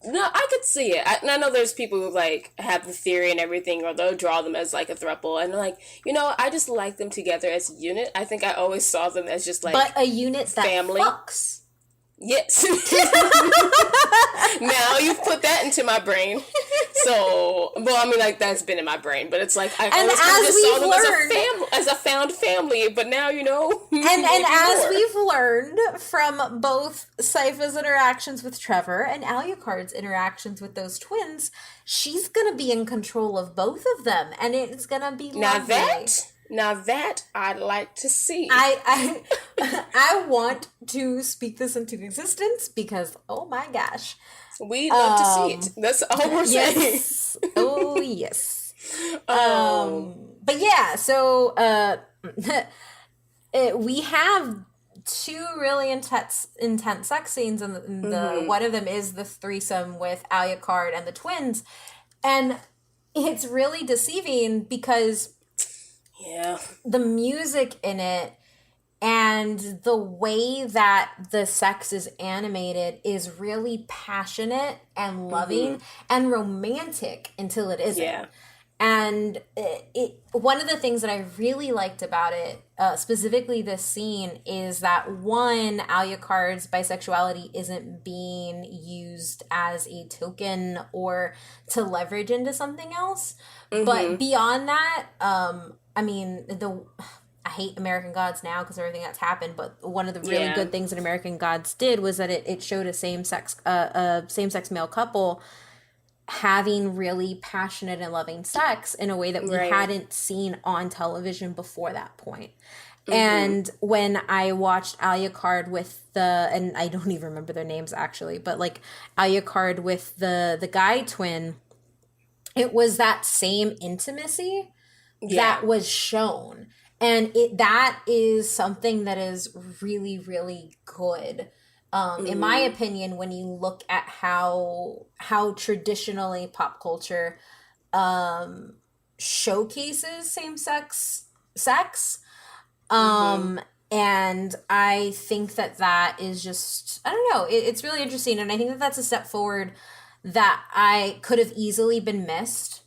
Speaker 1: no, I could see it. I know there's people who like have the theory and everything, or they'll draw them as like a throuple, and like, I just like them together as a unit. I think I always saw them as just like,
Speaker 2: but a unit family. That fucks.
Speaker 1: Yes. Now you've put that into my brain. So, well, I mean, like, that's been in my brain, but it's like, I
Speaker 2: And
Speaker 1: always kind of
Speaker 2: as
Speaker 1: just saw
Speaker 2: we've
Speaker 1: them
Speaker 2: learned,
Speaker 1: as a found family, but now, you know,
Speaker 2: and
Speaker 1: maybe
Speaker 2: as
Speaker 1: more.
Speaker 2: we've learned from both Sypha's interactions with Trevor and Alucard's interactions with those twins, she's gonna be in control of both of them, and it's gonna be
Speaker 1: Now
Speaker 2: lovely.
Speaker 1: that I'd like to see.
Speaker 2: I want to speak this into existence because oh my gosh.
Speaker 1: We love to see it. That's all we're saying.
Speaker 2: Yes. Oh yes.
Speaker 1: Um,
Speaker 2: But yeah, so we have two really intense sex scenes, and the one of them is the threesome with Alucard and the twins, and it's really deceiving because
Speaker 1: yeah.
Speaker 2: the music in it and the way that the sex is animated is really passionate and loving and romantic until it isn't.
Speaker 1: Yeah.
Speaker 2: And one of the things that I really liked about it, specifically this scene, is that one, Alucard's bisexuality isn't being used as a token or to leverage into something else. But beyond that, I mean, I hate American Gods now because everything that's happened, but one of the really good things that American Gods did was that it showed a same-sex male couple having really passionate and loving sex in a way that we hadn't seen on television before that point. And when I watched Alucard with and I don't even remember their names actually, but like Alucard with the guy twin, it was that same intimacy that was shown. And that is something that is really, really good. In my opinion, when you look at how traditionally pop culture showcases same-sex sex, and I think that is just, I don't know, it's really interesting, and I think that that's a step forward that I could have easily been missed.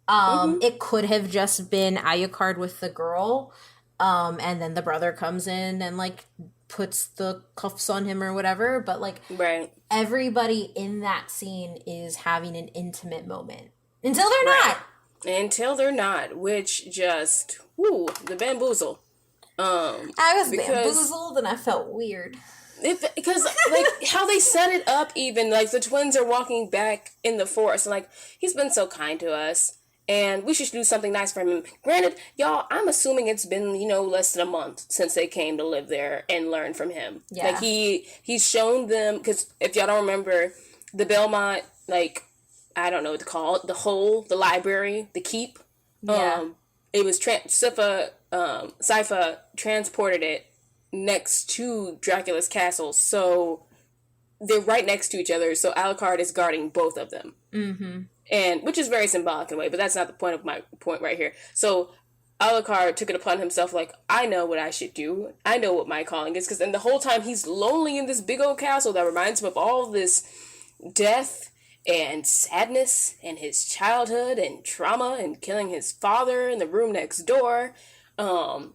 Speaker 2: It could have just been Alucard with the girl, and then the brother comes in and like puts the cuffs on him or whatever, but like everybody in that scene is having an intimate moment until they're not,
Speaker 1: which just the bamboozle.
Speaker 2: I was bamboozled and I felt weird
Speaker 1: because like how they set it up, even like the twins are walking back in the forest and like, he's been so kind to us and we should do something nice for him. Granted, y'all, I'm assuming it's been, less than a month since they came to live there and learn from him.
Speaker 2: Yeah.
Speaker 1: Like, he's shown them, because if y'all don't remember, the Belmont, like, I don't know what to call it, the library, the keep.
Speaker 2: Yeah.
Speaker 1: It was, Sypha transported it next to Dracula's castle, so they're right next to each other, so Alucard is guarding both of them. And which is very symbolic in a way, but that's not the point of my point right here. So Alucard took it upon himself, like, I know what I should do. I know what my calling is, because then the whole time he's lonely in this big old castle that reminds him of all this death and sadness and his childhood and trauma and killing his father in the room next door. I'm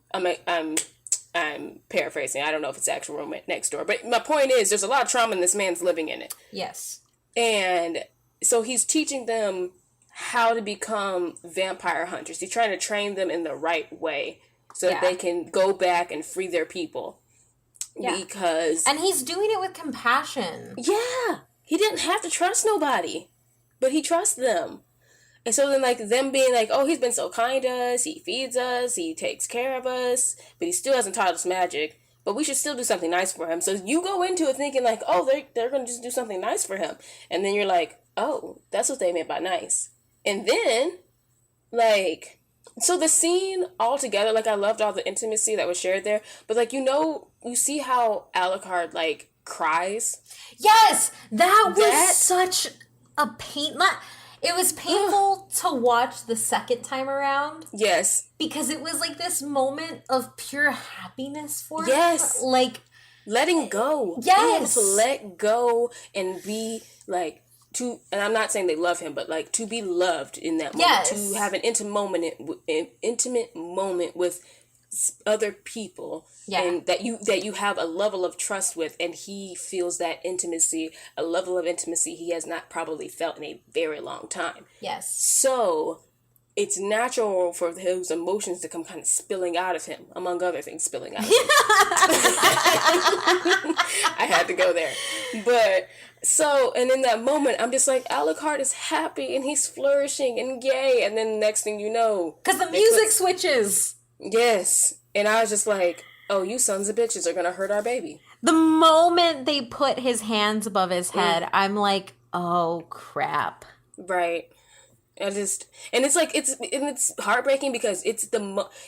Speaker 1: paraphrasing. I don't know if it's the actual room next door, but my point is, there's a lot of trauma and this man's living in it.
Speaker 2: Yes.
Speaker 1: And so he's teaching them how to become vampire hunters. He's trying to train them in the right way so that they can go back and free their people. Yeah.
Speaker 2: And he's doing it with compassion.
Speaker 1: Yeah. He didn't have to trust nobody, but he trusts them. And so then, like, them being like, oh, he's been so kind to us, he feeds us, he takes care of us, but he still hasn't taught us magic, but we should still do something nice for him. So you go into it thinking, like, oh, they're going to just do something nice for him. And then you're like, oh, that's what they meant by nice. And then, like, so the scene altogether, like, I loved all the intimacy that was shared there, but, like, you see how Alucard, like, cries?
Speaker 2: Yes! That was such a pain... It was painful to watch the second time around.
Speaker 1: Yes.
Speaker 2: Because it was like this moment of pure happiness for
Speaker 1: him.
Speaker 2: Like...
Speaker 1: letting go.
Speaker 2: Yes.
Speaker 1: Being able to let go and be, like, and I'm not saying they love him, but, like, to be loved in that moment.
Speaker 2: Yes.
Speaker 1: To have an intimate moment with other people, and that you have a level of trust with, and he feels that intimacy, a level of intimacy he has not probably felt in a very long time.
Speaker 2: Yes.
Speaker 1: So it's natural for those emotions to come kind of spilling out of him, among other things spilling out of him. I had to go there. But so, and in that moment, I'm just like, Alucard is happy and he's flourishing and yay. And then the next thing you know,
Speaker 2: because the music switches.
Speaker 1: Yes. And I was just like, oh, you sons of bitches are going to hurt our baby.
Speaker 2: The moment they put his hands above his head, I'm like, oh, crap.
Speaker 1: Right. And it's like, it's heartbreaking because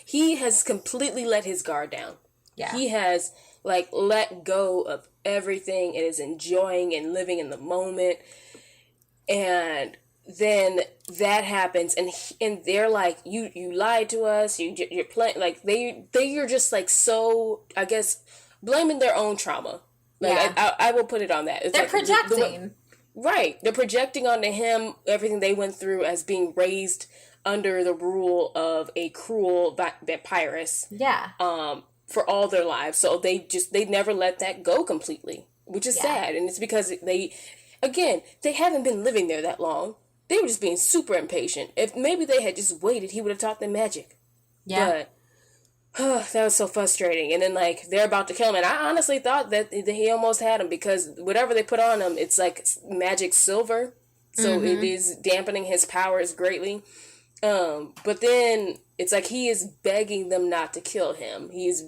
Speaker 1: he has completely let his guard down. Yeah. He has, like, let go of everything and is enjoying and living in the moment. And then that happens, and they're like, you lied to us, you're playing, like, they are just, like, so, I guess, blaming their own trauma. Like, I will put it on that. It's
Speaker 2: they're
Speaker 1: like,
Speaker 2: projecting.
Speaker 1: Right. They're projecting onto him everything they went through as being raised under the rule of a cruel vampiress. Yeah. For all their lives. So they never let that go completely, which is sad. And it's because they haven't been living there that long. They were just being super impatient. If maybe they had just waited, he would have taught them magic. Yeah. But that was so frustrating. And then, like, they're about to kill him. And I honestly thought that he almost had him, because whatever they put on him, it's like magic silver. So it is dampening his powers greatly. But then it's like he is begging them not to kill him. He's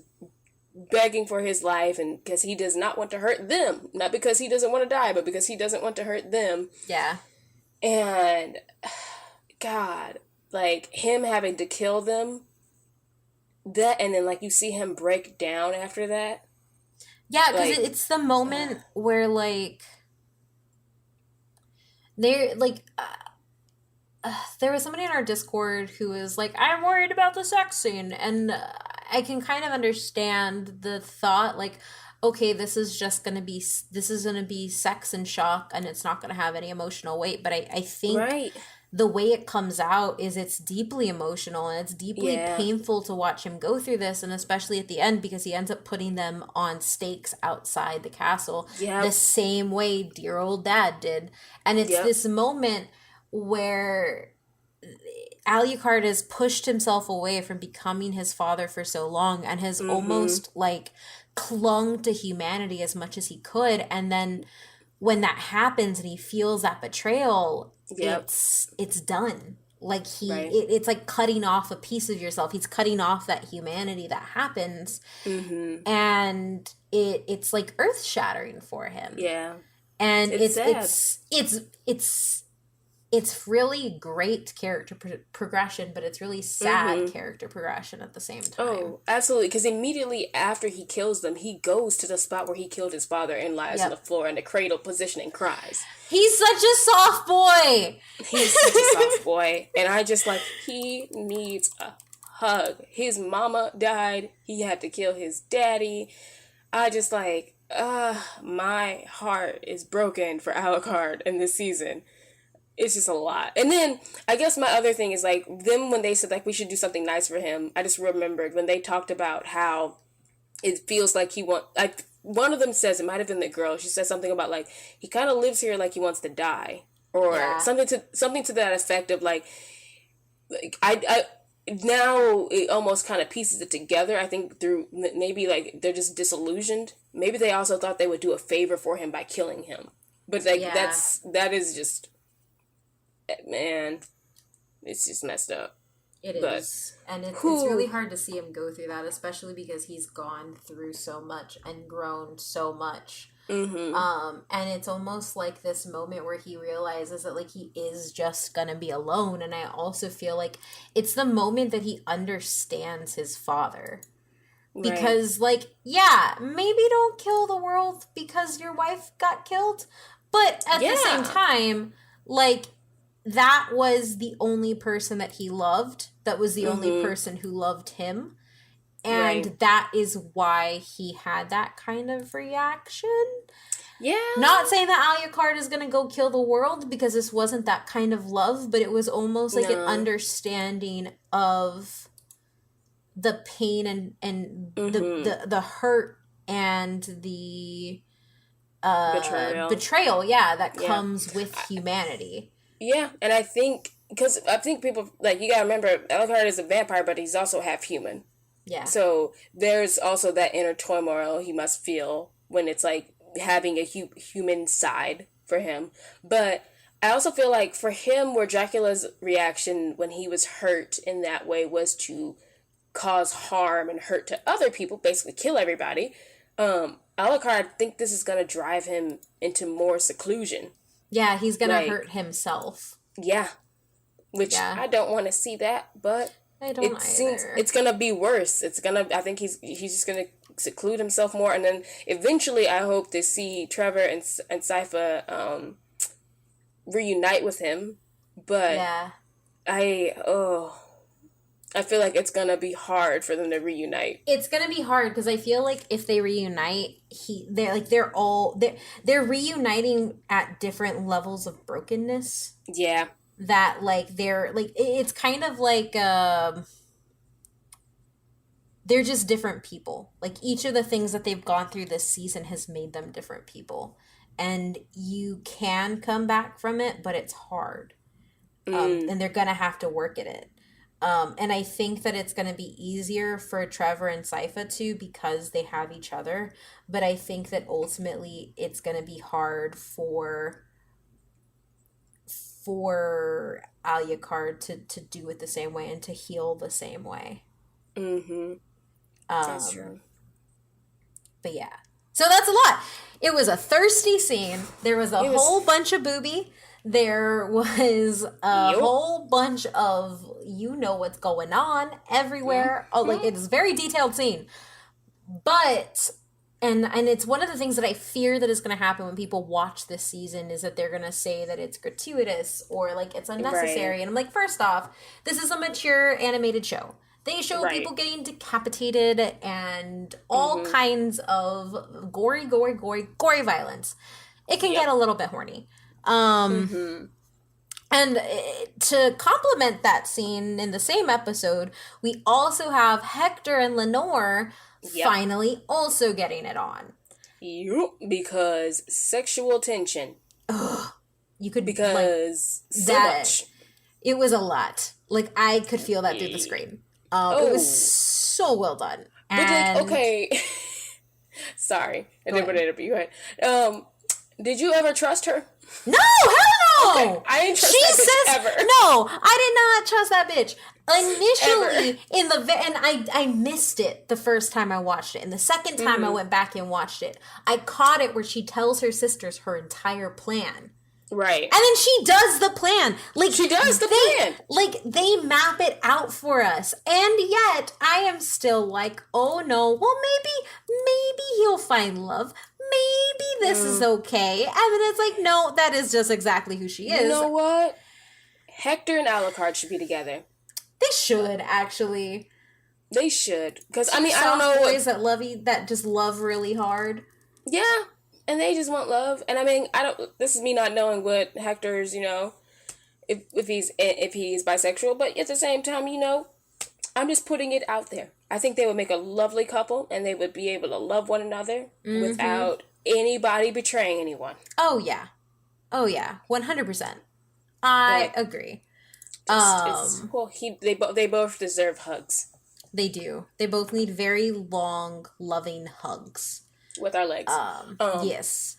Speaker 1: begging for his life, and because he does not want to hurt them. Not because he doesn't want to die, but because he doesn't want to hurt them. Yeah. And, God, like, him having to kill them, that, and then, like, you see him break down after that.
Speaker 2: Yeah, because like, it's the moment where, like, they're, like, there was somebody in our Discord who was like, I'm worried about the sex scene, and I can kind of understand the thought, like, okay, this is going to be sex and shock, and it's not going to have any emotional weight, but I think the way it comes out is it's deeply emotional, and it's deeply painful to watch him go through this, and especially at the end, because he ends up putting them on stakes outside the castle, the same way dear old dad did. And it's this moment where Alucard has pushed himself away from becoming his father for so long, and has almost, like, clung to humanity as much as he could, and then when that happens and he feels that betrayal, it's done. Like, it's like cutting off a piece of yourself. He's cutting off that humanity that happens, and it's like earth shattering for him. Yeah, and it's really great character progression, but it's really sad character progression at the same time. Oh,
Speaker 1: absolutely. Because immediately after he kills them, he goes to the spot where he killed his father and lies on the floor in the cradle position and cries.
Speaker 2: He's such a soft boy!
Speaker 1: He's such a soft boy. And I just, like, he needs a hug. His mama died. He had to kill his daddy. I just, like, my heart is broken for Alucard in this season. It's just a lot. And then, I guess my other thing is, like, them when they said, like, we should do something nice for him, I just remembered when they talked about how it feels like like, one of them says, it might have been the girl, she said something about, like, he kind of lives here like he wants to die. Or something to that effect of, like I now it almost kind of pieces it together, I think, through maybe, like, they're just disillusioned. Maybe they also thought they would do a favor for him by killing him. But, like, that is just... Man, it's just messed up.
Speaker 2: It is. And it's really hard to see him go through that, especially because he's gone through so much and grown so much. And it's almost like this moment where he realizes that, like, he is just gonna be alone. And I also feel like it's the moment that he understands his father. Because, like, maybe don't kill the world because your wife got killed, but at the same time, like, that was the only person that he loved. That was the only person who loved him. And that is why he had that kind of reaction. Yeah. Not saying that Alucard is going to go kill the world, because this wasn't that kind of love, but it was almost like an understanding of the pain and
Speaker 1: Mm-hmm.
Speaker 2: the hurt and the
Speaker 1: Betrayal.
Speaker 2: betrayal, yeah, that
Speaker 1: Yeah.
Speaker 2: comes with humanity.
Speaker 1: Yeah, and I think because I think people like you gotta remember Alucard is a vampire, but he's also half human.
Speaker 2: Yeah.
Speaker 1: So there's also that inner turmoil he must feel when it's like having a human side for him. But I also feel like for him, where Dracula's reaction when he was hurt in that way was to cause harm and hurt to other people, basically kill everybody. Alucard, I think this is gonna drive him into more seclusion.
Speaker 2: Yeah, he's gonna
Speaker 1: Like,
Speaker 2: hurt himself.
Speaker 1: yeah, which
Speaker 2: Yeah.
Speaker 1: I don't want to see that, but
Speaker 2: I don't
Speaker 1: it seems
Speaker 2: either.
Speaker 1: it's gonna be worse. It's gonna. I think he's just gonna seclude himself more, and then eventually, I hope to see Trevor and Sypha reunite with him. But
Speaker 2: Yeah.
Speaker 1: I I feel like it's gonna be hard for them to reunite.
Speaker 2: It's gonna be hard because I feel like if they reunite, they're reuniting at different levels of brokenness.
Speaker 1: Yeah.
Speaker 2: That like they're like it's kind of like they're just different people. Like each of the things that they've gone through this season has made them different people, and you can come back from it, but it's hard. And they're gonna have to work at it. And I think that it's gonna be easier for Trevor and Sypha too because they have each other. But I think that ultimately it's gonna be hard for Alucard to do it the same way and to heal the same way.
Speaker 1: Mm-hmm. That's
Speaker 2: Um,
Speaker 1: true.
Speaker 2: but yeah, so that's a lot. It was a thirsty scene. There was a
Speaker 1: It
Speaker 2: whole
Speaker 1: was.
Speaker 2: bunch of booby. There was a
Speaker 1: Yup.
Speaker 2: whole bunch of you know what's going on everywhere. Oh, like
Speaker 1: Mm-hmm.
Speaker 2: it's a very detailed scene. But and it's one of the things that I fear that is going to happen when people watch this season is that they're going to say that it's gratuitous or like it's unnecessary.
Speaker 1: Right.
Speaker 2: And I'm like, first off, this is a mature animated show. They show
Speaker 1: Right.
Speaker 2: people getting decapitated and all
Speaker 1: Mm-hmm.
Speaker 2: kinds of gory violence. It can get
Speaker 1: Yep.
Speaker 2: a little bit horny. Um,
Speaker 1: Mm-hmm.
Speaker 2: and to complement that scene in the same episode, we also have Hector and Lenore
Speaker 1: Yep.
Speaker 2: finally also getting it on.
Speaker 1: Yup. Because sexual tension.
Speaker 2: You could like
Speaker 1: Because so
Speaker 2: that.
Speaker 1: much.
Speaker 2: It was a lot. Like I could feel that through the screen. It was
Speaker 1: Oh.
Speaker 2: so well done.
Speaker 1: But like,
Speaker 2: And
Speaker 1: okay. Sorry. I
Speaker 2: go
Speaker 1: didn't put
Speaker 2: ahead.
Speaker 1: it up. You had. Did you ever trust her?
Speaker 2: No, hell
Speaker 1: Okay.
Speaker 2: no.
Speaker 1: I didn't trust
Speaker 2: She
Speaker 1: that bitch
Speaker 2: says
Speaker 1: ever.
Speaker 2: no. I did not trust that bitch
Speaker 1: Ever.
Speaker 2: initially in the and I missed it the first time I watched it, and the second time I went back and watched it, I caught it where she tells her sisters her entire plan.
Speaker 1: Right.
Speaker 2: And then she does the plan. Like
Speaker 1: She does the
Speaker 2: they,
Speaker 1: plan.
Speaker 2: Like they map it out for us. And yet I am still like, oh no, well maybe he'll find love. Maybe this is okay. And then it's like, no, that is just exactly who she is.
Speaker 1: You know what? Hector and Alucard should be together.
Speaker 2: They should actually.
Speaker 1: They should. Because, I
Speaker 2: Two
Speaker 1: mean, I don't
Speaker 2: soft
Speaker 1: know
Speaker 2: boys that just love really hard.
Speaker 1: Yeah. And they just want love. And I mean, this is me not knowing what Hector's, if he's bisexual. But at the same time, I'm just putting it out there. I think they would make a lovely couple, and they would be able to love one another without anybody betraying anyone.
Speaker 2: Oh yeah. 100%. I
Speaker 1: Like,
Speaker 2: agree.
Speaker 1: well, they both deserve hugs
Speaker 2: They do. They both need very long, loving hugs.
Speaker 1: with our legs.
Speaker 2: Yes.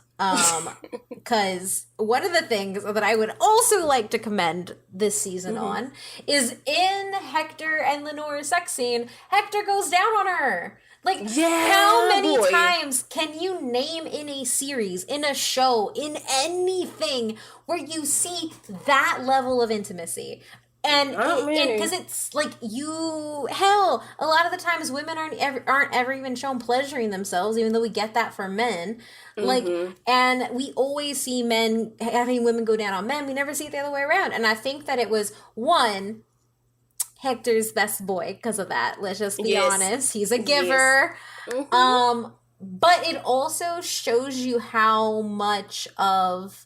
Speaker 2: Because one of the things that I would also like to commend this season on is in Hector and Lenore's sex scene, Hector goes down on her. Like,
Speaker 1: Yeah,
Speaker 2: how many
Speaker 1: boy.
Speaker 2: times can you name in a series, in a show, in anything where you see that level of intimacy? And
Speaker 1: Not many.
Speaker 2: because it's like a lot of the times women aren't ever even shown pleasuring themselves, even though we get that from men. Like, and we always see men having women go down on men. We never see it the other way around. And I think that it was one, Hector's best boy because of that. Let's just be
Speaker 1: Yes.
Speaker 2: honest. He's a giver. But it also shows you how much of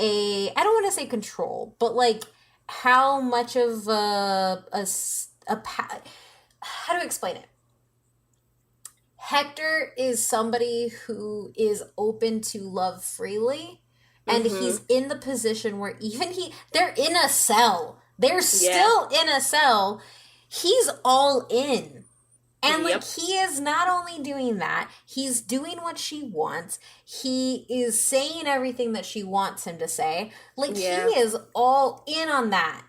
Speaker 2: I don't want to say control, but like how much of how to explain it? Hector is somebody who is open to love freely, and
Speaker 1: Mm-hmm.
Speaker 2: he's in the position where they're in a cell. They're
Speaker 1: Yeah.
Speaker 2: still in a cell. He's all in. And like
Speaker 1: Yep.
Speaker 2: he is not only doing that, he's doing what she wants. He is saying everything that she wants him to say. Like he
Speaker 1: Yeah.
Speaker 2: is all in on that.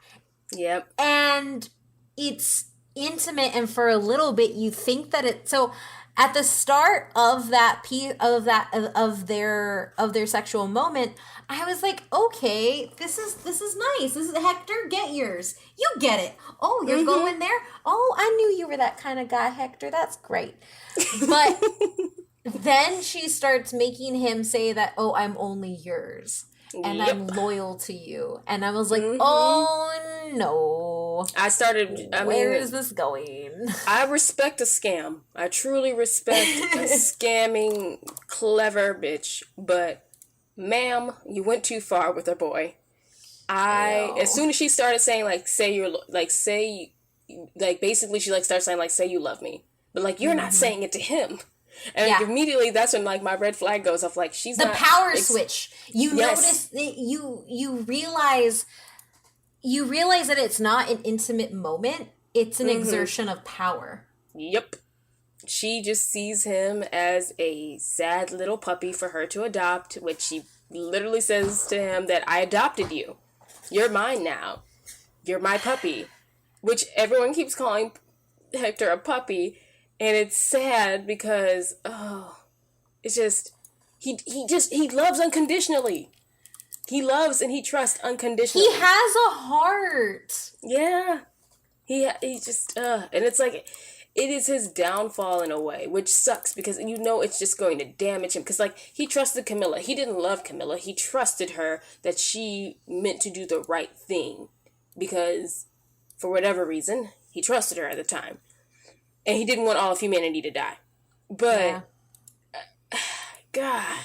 Speaker 1: Yep.
Speaker 2: And it's intimate, and for a little bit you think that it so at the start of that piece of their sexual moment, I was like, okay, this is nice. This is Hector, get yours. You get it. Oh, you're
Speaker 1: Mm-hmm.
Speaker 2: going there. Oh, I knew you were that kind of guy, Hector. That's great. But then she starts making him say that, oh, I'm only yours and I'm
Speaker 1: Yep.
Speaker 2: loyal to you. And I was like,
Speaker 1: Mm-hmm.
Speaker 2: oh no.
Speaker 1: I
Speaker 2: Where
Speaker 1: mean,
Speaker 2: is this going?
Speaker 1: I respect a scam. I truly respect a scamming, clever bitch. But, ma'am, you went too far with her boy.
Speaker 2: I
Speaker 1: As
Speaker 2: know.
Speaker 1: soon as she started saying, like, basically she, like, starts saying, like, say you love me. But, like, you're not
Speaker 2: Hmm.
Speaker 1: saying it to him. And like,
Speaker 2: Yeah.
Speaker 1: immediately that's when, like, my red flag goes off. Like, she's
Speaker 2: The
Speaker 1: not.
Speaker 2: power switch. You
Speaker 1: Yes.
Speaker 2: notice that you realize that it's not an intimate moment. It's an
Speaker 1: Mm-hmm.
Speaker 2: exertion of power.
Speaker 1: Yep. She just sees him as a sad little puppy for her to adopt, which she literally says to him that I adopted you. You're mine now. You're my puppy. Which everyone keeps calling Hector a puppy, and it's sad because it's just he loves unconditionally. He loves and he trusts
Speaker 2: He
Speaker 1: unconditionally.
Speaker 2: has a heart.
Speaker 1: Yeah. He just and it's like it is his downfall in a way, which sucks because you know it's just going to damage him because like he trusted Camilla. He didn't love Camilla. He trusted her that she meant to do the right thing because for whatever reason, he trusted her at the time. And he didn't want all of humanity to die.
Speaker 2: Yeah.
Speaker 1: But God,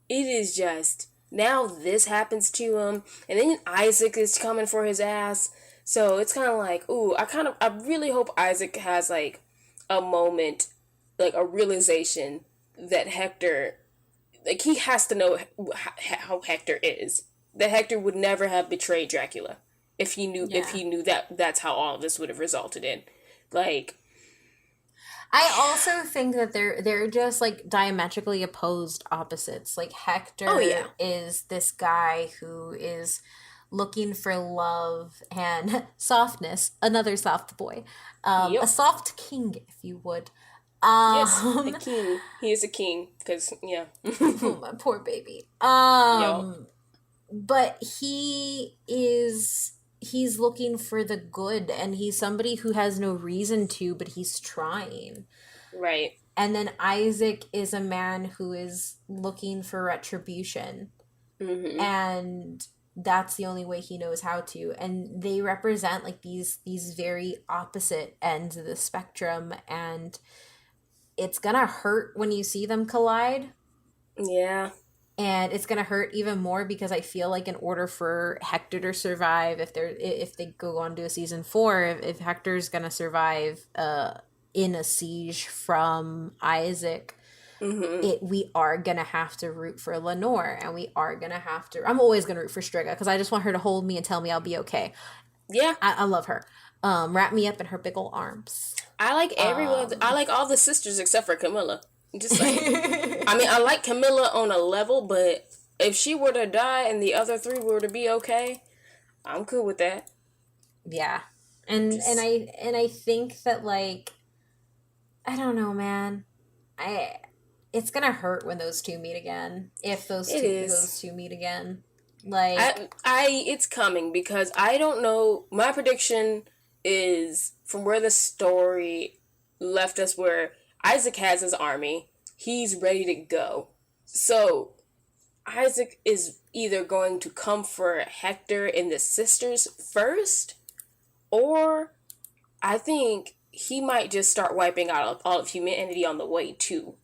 Speaker 1: it is just now this happens to him and then Isaac is coming for his ass. So it's kind of like, ooh, I really hope Isaac has like a moment, like a realization that Hector, like he has to know how Hector is. That Hector would never have betrayed Dracula if
Speaker 2: Yeah.
Speaker 1: he knew that that's how all of this would have resulted in. Like,
Speaker 2: I also think that they're just like diametrically opposed opposites. Like
Speaker 1: oh yeah,
Speaker 2: Hector is this guy who is looking for love and softness, another soft boy. A
Speaker 1: yep,
Speaker 2: soft king, if you would.
Speaker 1: yes, a
Speaker 2: Um
Speaker 1: king. He is a king because yeah,
Speaker 2: oh, my poor baby.
Speaker 1: yep,
Speaker 2: But he's looking for the good, and he's somebody who has no reason to, but he's trying.
Speaker 1: right,
Speaker 2: And then Isaac is a man who is looking for retribution,
Speaker 1: mm-hmm.
Speaker 2: and that's the only way he knows how to. And they represent like these very opposite ends of the spectrum, and it's gonna hurt when you see them collide.
Speaker 1: Yeah,
Speaker 2: And it's gonna hurt even more because I feel like in order for Hector to survive, if they go on to a season 4, if Hector's gonna survive in a siege from Isaac,
Speaker 1: mm-hmm.
Speaker 2: it we are gonna have to root for Lenore, and we are gonna have to. I'm always gonna root for Striga because I just want her to hold me and tell me I'll be okay.
Speaker 1: Yeah.
Speaker 2: I love her. Wrap me up in her big ol' arms.
Speaker 1: I like everyone. I
Speaker 2: Um,
Speaker 1: like all the sisters except for Camilla. Just saying. I mean, I like Camilla on a level, but if she were to die and the other three were to be okay, I'm cool with that.
Speaker 2: yeah, and
Speaker 1: Just
Speaker 2: I think that like I don't know, man. I it's gonna hurt when those two meet again. If
Speaker 1: it is.
Speaker 2: those two meet again. Like
Speaker 1: It's coming because I don't know. My prediction is from where the story left us, where Isaac has his army. He's ready to go. So Isaac is either going to come for Hector and the sisters first, or I think he might just start wiping out all of humanity on the way too.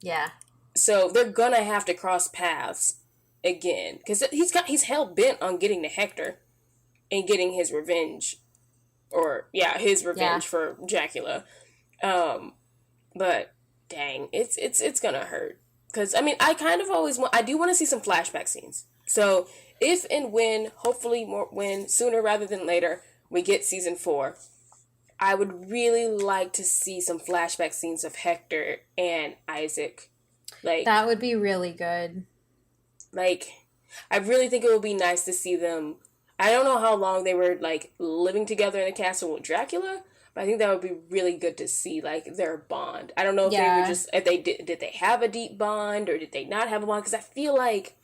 Speaker 2: yeah.
Speaker 1: So they're gonna have to cross paths again because he's hell bent on getting to Hector and getting his revenge. or yeah, his
Speaker 2: Yeah.
Speaker 1: revenge for Dracula. Um, but dang, it's gonna hurt because I mean I kind of always want I do want to see some flashback scenes. So if and when, hopefully more when sooner rather than later, we get season 4, I would really like to see some flashback scenes of Hector and Isaac. Like
Speaker 2: That would be really good.
Speaker 1: like I really think it would be nice to see them. I don't know how long they were like living together in the castle with Dracula, but I think that would be really good to see like their bond. I don't know if they were
Speaker 2: Yeah.
Speaker 1: just if they did they have a deep bond or did they not have a bond, because I feel like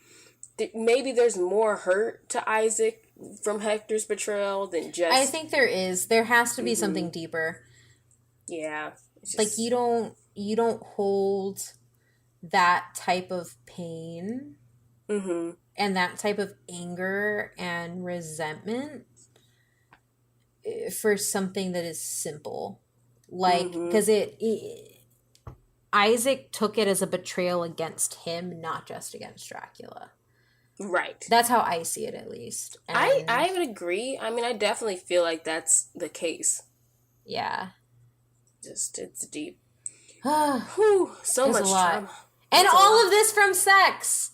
Speaker 1: maybe there's more hurt to Isaac from Hector's betrayal than
Speaker 2: I
Speaker 1: just
Speaker 2: think there is. There has to be
Speaker 1: mm-hmm,
Speaker 2: something deeper.
Speaker 1: yeah. It's
Speaker 2: Like
Speaker 1: just
Speaker 2: you don't hold that type of pain
Speaker 1: mm-hmm,
Speaker 2: and that type of anger and resentment for something that is simple. Like
Speaker 1: mm-hmm,
Speaker 2: because it Isaac took it as a betrayal against him, not just against Dracula.
Speaker 1: right.
Speaker 2: That's how I see it, at least. And
Speaker 1: I would agree. I mean, I definitely feel like that's the case.
Speaker 2: yeah.
Speaker 1: Just it's deep.
Speaker 2: There's
Speaker 1: Whew, so
Speaker 2: a
Speaker 1: much
Speaker 2: lot.
Speaker 1: trauma.
Speaker 2: And
Speaker 1: It's a
Speaker 2: all
Speaker 1: lot.
Speaker 2: of this from sex.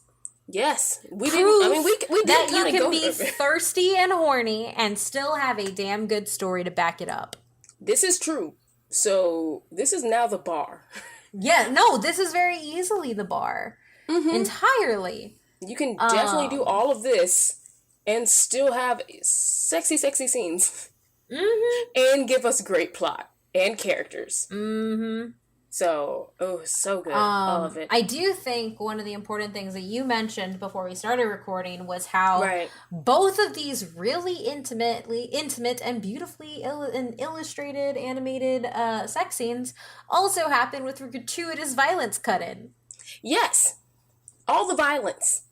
Speaker 1: Yes, we didn't. I mean,
Speaker 2: Proof
Speaker 1: we
Speaker 2: that
Speaker 1: did
Speaker 2: you
Speaker 1: kind of
Speaker 2: can
Speaker 1: go
Speaker 2: be
Speaker 1: over.
Speaker 2: thirsty and horny and still have a damn good story to back it up.
Speaker 1: This is true. So this is now the bar.
Speaker 2: Yeah, no, this is very easily the bar.
Speaker 1: Mm-hmm.
Speaker 2: Entirely.
Speaker 1: You can definitely do
Speaker 2: Um,
Speaker 1: all of this and still have sexy, sexy scenes
Speaker 2: mm-hmm.
Speaker 1: and give us great plot and characters.
Speaker 2: Mm-hmm.
Speaker 1: So, oh, so good, all of it.
Speaker 2: I do think one of the important things that you mentioned before we started recording was how
Speaker 1: Right.
Speaker 2: both of these really intimate and beautifully and illustrated animated sex scenes also happen with gratuitous violence cut in.
Speaker 1: Yes, all the violence.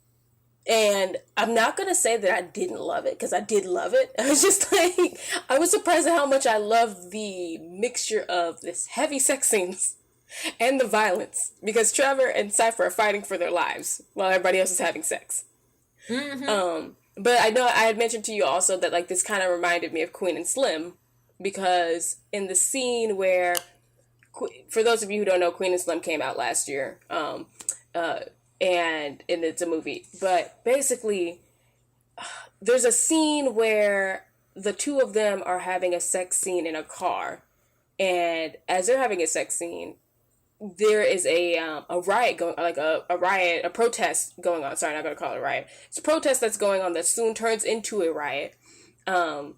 Speaker 1: And I'm not going to say that I didn't love it, because I did love it. I was just like, I was surprised at how much I loved the mixture of this heavy sex scenes and the violence. Because Trevor and Cypher are fighting for their lives while everybody else is having sex.
Speaker 2: Mm-hmm.
Speaker 1: But I know I had mentioned to you also that like this kind of reminded me of Queen and Slim. Because in the scene where, for those of you who don't know, Queen and Slim came out last year. Uh, and it's a movie. But basically, there's a scene where the two of them are having a sex scene in a car, and as they're having a sex scene, there is a riot going, like a riot, a protest going on. Sorry, I'm not gonna call it a riot. It's a protest that's going on that soon turns into a riot. Um,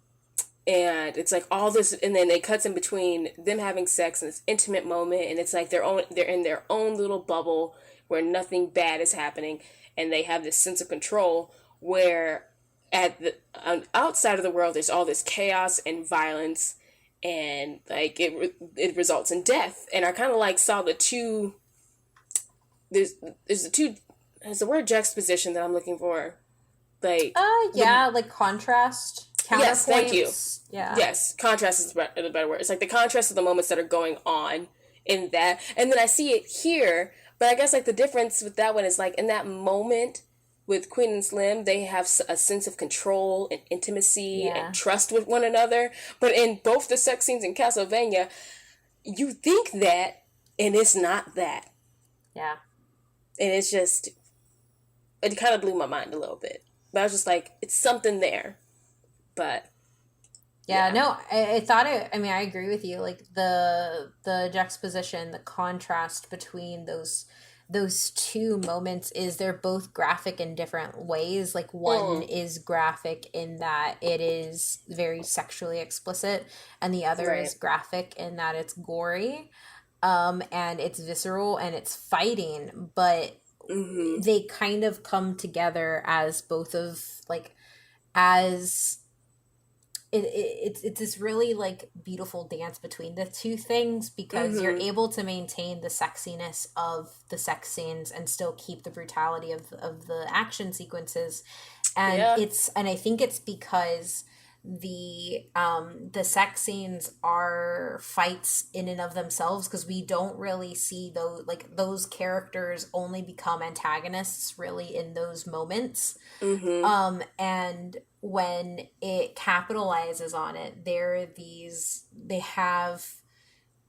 Speaker 1: and it's like all this, and then it cuts in between them having sex in this intimate moment, and it's like they're in their own little bubble where nothing bad is happening, and they have this sense of control where at the outside of the world there's all this chaos and violence, and like it results in death. And I kind of like saw the two. There's there's the two. There's the word juxtaposition that I'm looking for. Like
Speaker 2: Yeah, like contrast,
Speaker 1: yes, thank you.
Speaker 2: counterpoints. Yeah.
Speaker 1: Yes, contrast is the better word. It's like the contrast of the moments that are going on in that, and then I see it here. But I guess like the difference with that one is like in that moment with Queen and Slim, they have a sense of control and intimacy
Speaker 2: Yeah.
Speaker 1: and trust with one another. But in both the sex scenes in Castlevania, you think that, and it's not that,
Speaker 2: Yeah.
Speaker 1: and it's just it kind of blew my mind a little bit. But I was just like, it's something there, but
Speaker 2: Yeah,
Speaker 1: yeah.
Speaker 2: no, I thought it. I mean, I agree with you. Like the juxtaposition, the contrast between those two moments is they're both graphic in different ways. Like one
Speaker 1: Mm,
Speaker 2: is graphic in that it is very sexually explicit, and the other
Speaker 1: right.
Speaker 2: is graphic in that it's gory, and it's visceral and it's fighting, but
Speaker 1: Mm-hmm.
Speaker 2: they kind of come together as both of like as it's this really like beautiful dance between the two things because you're
Speaker 1: Mm-hmm.
Speaker 2: able to maintain the sexiness of the sex scenes and still keep the brutality of the action sequences. And
Speaker 1: Yeah.
Speaker 2: I think it's because the sex scenes are fights in and of themselves, because we don't really see those characters only become antagonists really in those moments.
Speaker 1: Mm-hmm.
Speaker 2: And when it capitalizes on it, they have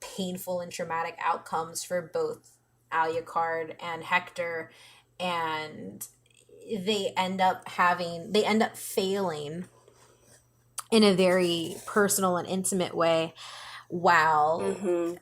Speaker 2: painful and traumatic outcomes for both Alucard and Hector, and they end up failing in a very personal and intimate way, while
Speaker 1: Mm-hmm.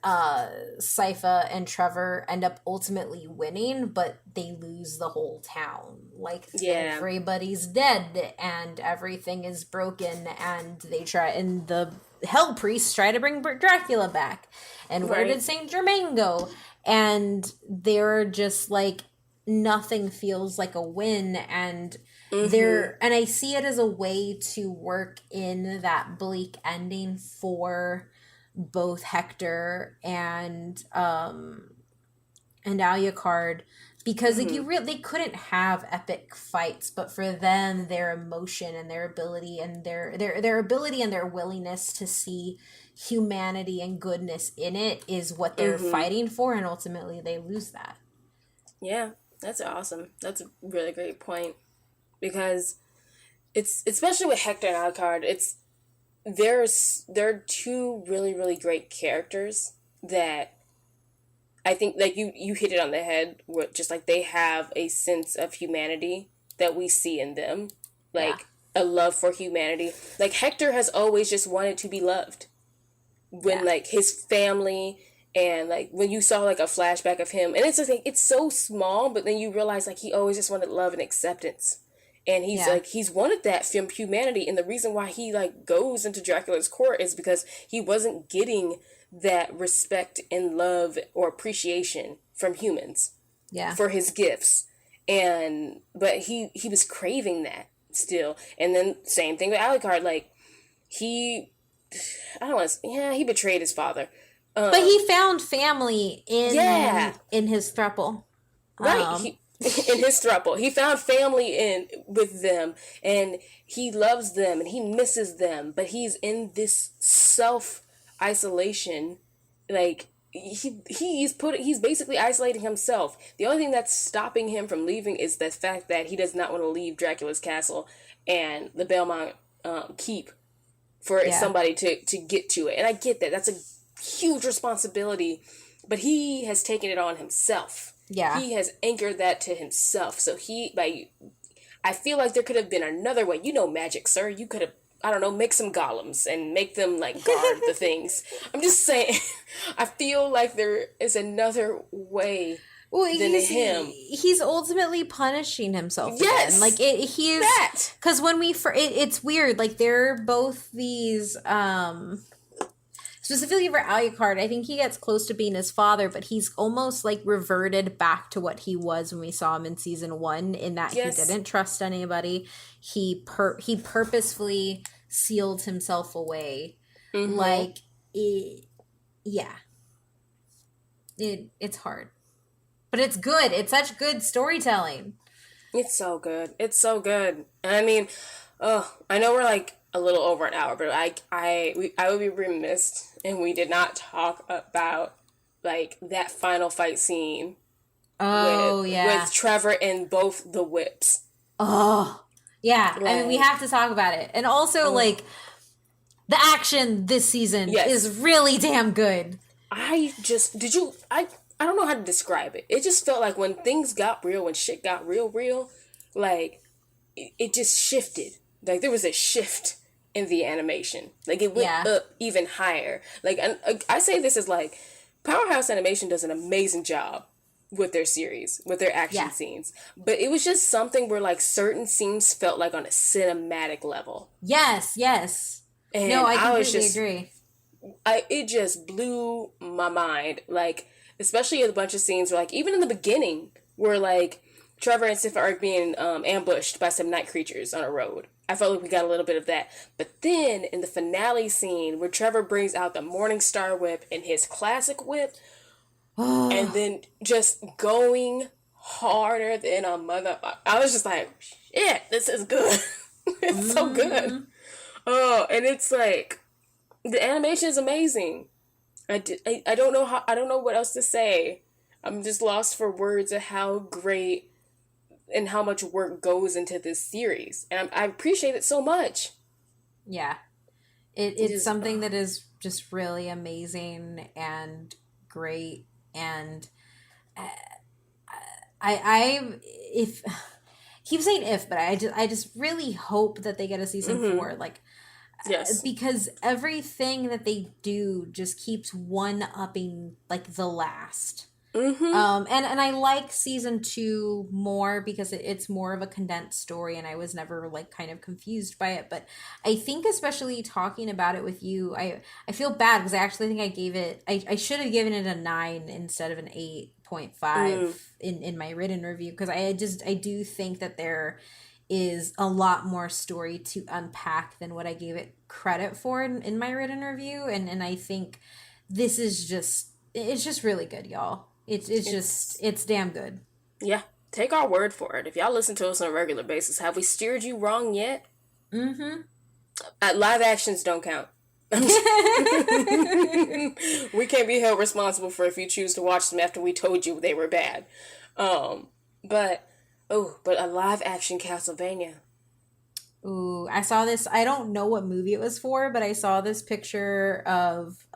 Speaker 2: Sypha and Trevor end up ultimately winning, but they lose the whole town. Like,
Speaker 1: Yeah.
Speaker 2: everybody's dead and everything is broken, and the Hell Priests try to bring Dracula back. And where
Speaker 1: Right.
Speaker 2: did Saint Germain go? And they're just like, nothing feels like a win, and
Speaker 1: Mm-hmm.
Speaker 2: I see it as a way to work in that bleak ending for both Hector and Alucard, because like
Speaker 1: Mm-hmm.
Speaker 2: they couldn't have epic fights, but for them, their emotion and their ability and their ability and their willingness to see humanity and goodness in it is what they're
Speaker 1: Mm-hmm.
Speaker 2: fighting for, and ultimately they lose that.
Speaker 1: Yeah. That's awesome. That's a really great point. Because it's, especially with Hector and Alucard, they're two really, really great characters that I think, like, you hit it on the head, where just like they have a sense of humanity that we see in them,
Speaker 2: Yeah.
Speaker 1: like a love for humanity. Like Hector has always just wanted to be loved. When
Speaker 2: Yeah.
Speaker 1: like his family, and like when you saw like a flashback of him, and it's just like it's so small, but then you realize like he always just wanted love and acceptance. And
Speaker 2: Yeah.
Speaker 1: he's wanted that from humanity, and the reason why he like goes into Dracula's court is because he wasn't getting that respect and love or appreciation from humans
Speaker 2: Yeah.
Speaker 1: for his gifts. And but he was craving that still. And then same thing with Alucard, like he I don't want to. Yeah, he betrayed his father.
Speaker 2: But
Speaker 1: Um,
Speaker 2: he found family
Speaker 1: yeah,
Speaker 2: in his thruple.
Speaker 1: right. He in his throuple, he found family in with them, and he loves them, and he misses them. But he's in this self isolation, like he's basically isolating himself. The only thing that's stopping him from leaving is the fact that he does not want to leave Dracula's castle and the Belmont keep for
Speaker 2: Yeah.
Speaker 1: somebody to get to it. And I get that. That's a huge responsibility, but he has taken it on himself.
Speaker 2: Yeah.
Speaker 1: He has anchored that to himself. So I feel like there could have been another way. You know magic, sir. You could have, I don't know, make some golems and make them like guard the things. I'm just saying, I feel like there is another way
Speaker 2: Well,
Speaker 1: than him.
Speaker 2: he's ultimately punishing himself again. Like
Speaker 1: Yes,
Speaker 2: he's
Speaker 1: that.
Speaker 2: because when it's weird. Like, they're both these specifically for Alucard. I think he gets close to being his father, but he's almost like reverted back to what he was when we saw him in season 1. In that he
Speaker 1: Yes.
Speaker 2: didn't trust anybody. He purposefully sealed himself away.
Speaker 1: Mm-hmm.
Speaker 2: Like, yeah, it's hard. But it's good. It's such good storytelling.
Speaker 1: It's so good. It's so good. And I mean, I know we're like a little over an hour, but I would be remiss and we did not talk about like that final fight scene
Speaker 2: Oh, yeah.
Speaker 1: with Trevor and both the whips.
Speaker 2: Oh, yeah. I mean, we
Speaker 1: Like,
Speaker 2: have to talk about it. And also,
Speaker 1: oh
Speaker 2: like, the action this season is
Speaker 1: yes.
Speaker 2: really damn good.
Speaker 1: I just did you I don't know how to describe it. It just felt like when things got real, when shit got real, like it just shifted. Like there was a shift in the animation. Like it went
Speaker 2: Yeah.
Speaker 1: up even higher. Like and I say this as like Powerhouse Animation does an amazing job with their series, with their action
Speaker 2: Yeah.
Speaker 1: scenes. But it was just something where like certain scenes felt like on a cinematic level.
Speaker 2: Yes, yes. No,
Speaker 1: And
Speaker 2: I
Speaker 1: I was
Speaker 2: completely
Speaker 1: just
Speaker 2: agree.
Speaker 1: it just blew my mind. Like, especially a bunch of scenes where, like, even in the beginning, where like Trevor and Sif are being ambushed by some night creatures on a road. I felt like we got a little bit of that. But then in the finale scene, where Trevor brings out the Morning Star whip and his classic whip, and
Speaker 2: Oh.
Speaker 1: then just going harder than a mother, I was just like, shit, this is good. It's so good.
Speaker 2: Mm-hmm.
Speaker 1: Oh, and it's like the animation is amazing. I don't know what else to say. I'm just lost for words of how great and how much work goes into this series, and I appreciate it so much.
Speaker 2: Yeah. It's something that is just really amazing and great, and I if keep saying if, but I just really hope that they get a season four, like
Speaker 1: Yes.
Speaker 2: because everything that they do just keeps one upping like the last. And I like season two more because it's more of a condensed story, and I was never like kind of confused by it. But I think, especially talking about it with you, I feel bad because I actually think I gave it, I should have given it a 9 instead of an 8.5 in my written review, because I do think that there is a lot more story to unpack than what I gave it credit for in my written review, and I think this is just, it's just really good, y'all. It's damn good.
Speaker 1: Yeah, take our word for it. If y'all listen to us on a regular basis, have we steered you wrong yet? Live actions don't count. We can't be held responsible for if you choose to watch them after we told you they were bad. But a live action Castlevania.
Speaker 2: Ooh, I saw this. I don't know what movie it was for, but I saw this picture of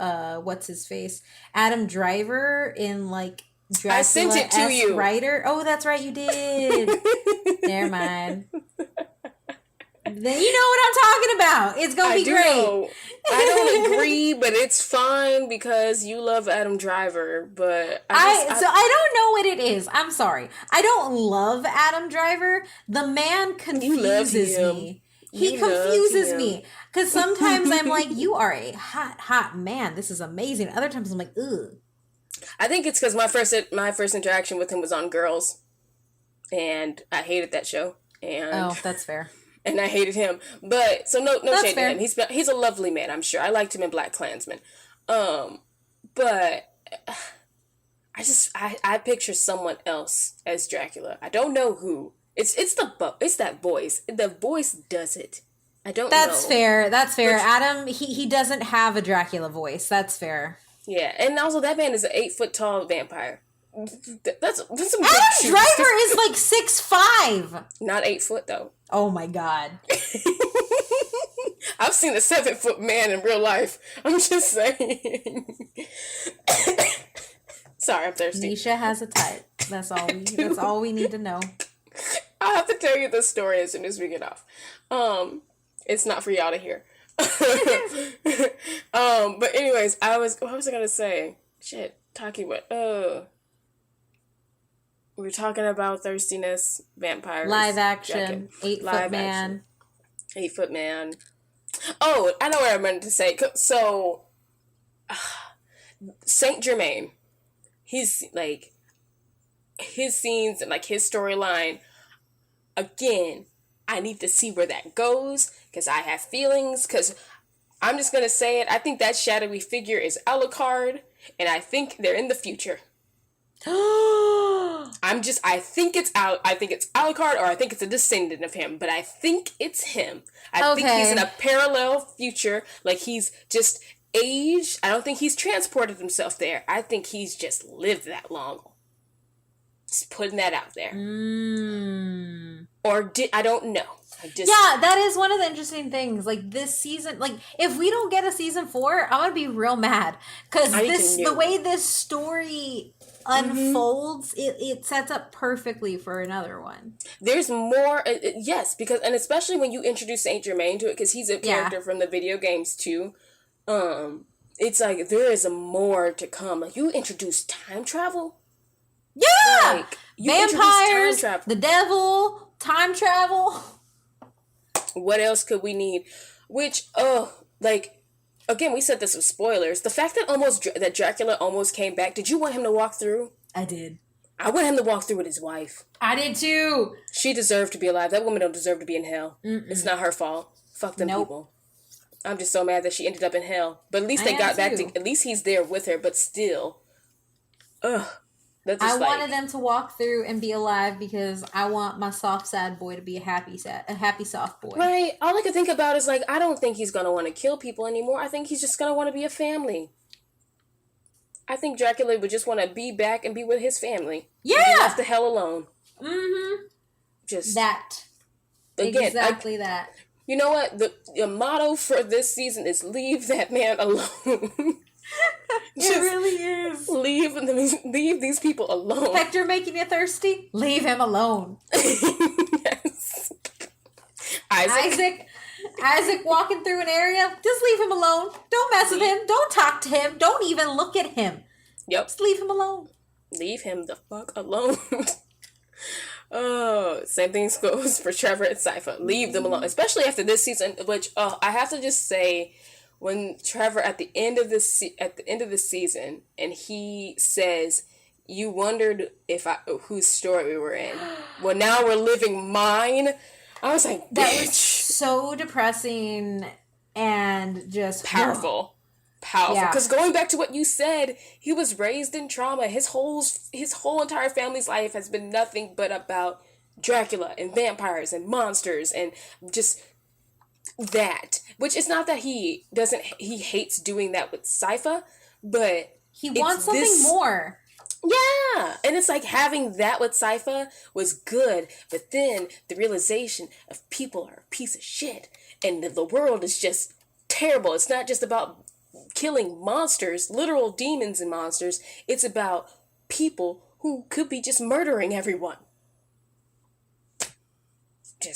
Speaker 2: what's his face, Adam Driver in like Dracula.
Speaker 1: I sent it to you.
Speaker 2: Writer. Oh, that's right, you did. Never mind. Then you know what I'm talking about. It's gonna be great.
Speaker 1: Know. I don't agree, but it's fine because you love Adam Driver. But
Speaker 2: I don't know what it is. I'm sorry. I don't love Adam Driver. The man confuses me. He confuses me because sometimes I'm like, you are a hot man. This is amazing. Other times I'm like, ugh.
Speaker 1: I think it's because my first interaction with him was on Girls, and I hated that show. And
Speaker 2: that's fair.
Speaker 1: And I hated him, but so no
Speaker 2: That's
Speaker 1: shade
Speaker 2: fair.
Speaker 1: to him. He's a lovely man, I'm sure. I liked him in BlacKkKlansman, but I picture someone else as Dracula. I don't know who. It's that voice. The voice does it. I don't know.
Speaker 2: That's fair. That's fair. Adam, he doesn't have a Dracula voice. That's fair.
Speaker 1: Yeah, and also that man is an 8-foot tall vampire. That's some
Speaker 2: Adam Driver is like 6'5".
Speaker 1: Not 8 foot though.
Speaker 2: Oh my god.
Speaker 1: I've seen a 7-foot man in real life. I'm just saying. Sorry, I'm thirsty.
Speaker 2: LaNeysha has a type. That's all we need to know.
Speaker 1: I'll have to tell you the story as soon as we get off. It's not for y'all to hear. But anyways, what was I gonna say? Shit, talking about we were talking about thirstiness, vampires,
Speaker 2: live action, 8-foot man.
Speaker 1: 8-foot man. Oh, I know what I meant to say. So, Saint Germain, he's like his scenes and like his storyline. Again, I need to see where that goes because I have feelings. Because I'm just gonna say it. I think that shadowy figure is Alucard, and I think they're in the future. I think it's Alucard, or I think it's a descendant of him, but I think it's him. I think he's in a parallel future, like he's just aged. I don't think he's transported himself there. I think he's just lived that long. Just putting that out there. I don't know.
Speaker 2: Yeah, that is one of the interesting things. Like this season, like if we don't get a season 4, I'm gonna be real mad because the way this story unfolds, it sets up perfectly for another one.
Speaker 1: There's more, yes, because and especially when you introduce Saint Germain to it, because he's a character from the video games too. It's like there is more to come. Like you introduce time travel.
Speaker 2: Yeah,
Speaker 1: like, you
Speaker 2: vampires,
Speaker 1: time travel.
Speaker 2: The devil, time travel.
Speaker 1: What else could we need? Which, again, we said this with spoilers. The fact that Dracula almost came back. Did you want him to walk through?
Speaker 2: I did.
Speaker 1: I want him to walk through with his wife.
Speaker 2: I did too.
Speaker 1: She deserved to be alive. That woman don't deserve to be in hell. It's not her fault. Fuck them people. I'm just so mad that she ended up in hell. But at least they got back to. At least he's there with her. But still,
Speaker 2: I wanted them to walk through and be alive because I want my soft sad boy to be a happy soft boy.
Speaker 1: Right. All I can think about is like I don't think he's gonna want to kill people anymore. I think he's just gonna want to be a family. I think Dracula would just want to be back and be with his family. Yeah. He left the hell alone. Just
Speaker 2: That.
Speaker 1: again,
Speaker 2: Exactly that.
Speaker 1: you know what? The motto for this season is leave that man alone.
Speaker 2: It
Speaker 1: Just
Speaker 2: really is.
Speaker 1: leave these people alone.
Speaker 2: Hector making you thirsty? Leave him alone.
Speaker 1: Yes.
Speaker 2: Isaac walking through an area? Just leave him alone. Don't mess with him. Don't talk to him. Don't even look at him.
Speaker 1: Yep.
Speaker 2: Just leave him alone.
Speaker 1: Leave him the fuck alone. Oh, same thing goes for Trevor and Cypher. Leave them alone, especially after this season. Which I have to just say, when Trevor at the end of the season, and he says, "You wondered whose story we were in. Well, now we're living mine." I was like,
Speaker 2: that was so depressing and just
Speaker 1: powerful. Because going back to what you said, he was raised in trauma. His whole entire family's life has been nothing but about Dracula and vampires and monsters and just that. Which is not that he hates doing that with Sypha, but
Speaker 2: he wants something more.
Speaker 1: Yeah, and it's like having that with Sypha was good, but then the realization of people are a piece of shit, and the world is just terrible. It's not just about killing monsters, literal demons and monsters. It's about people who could be just murdering everyone. I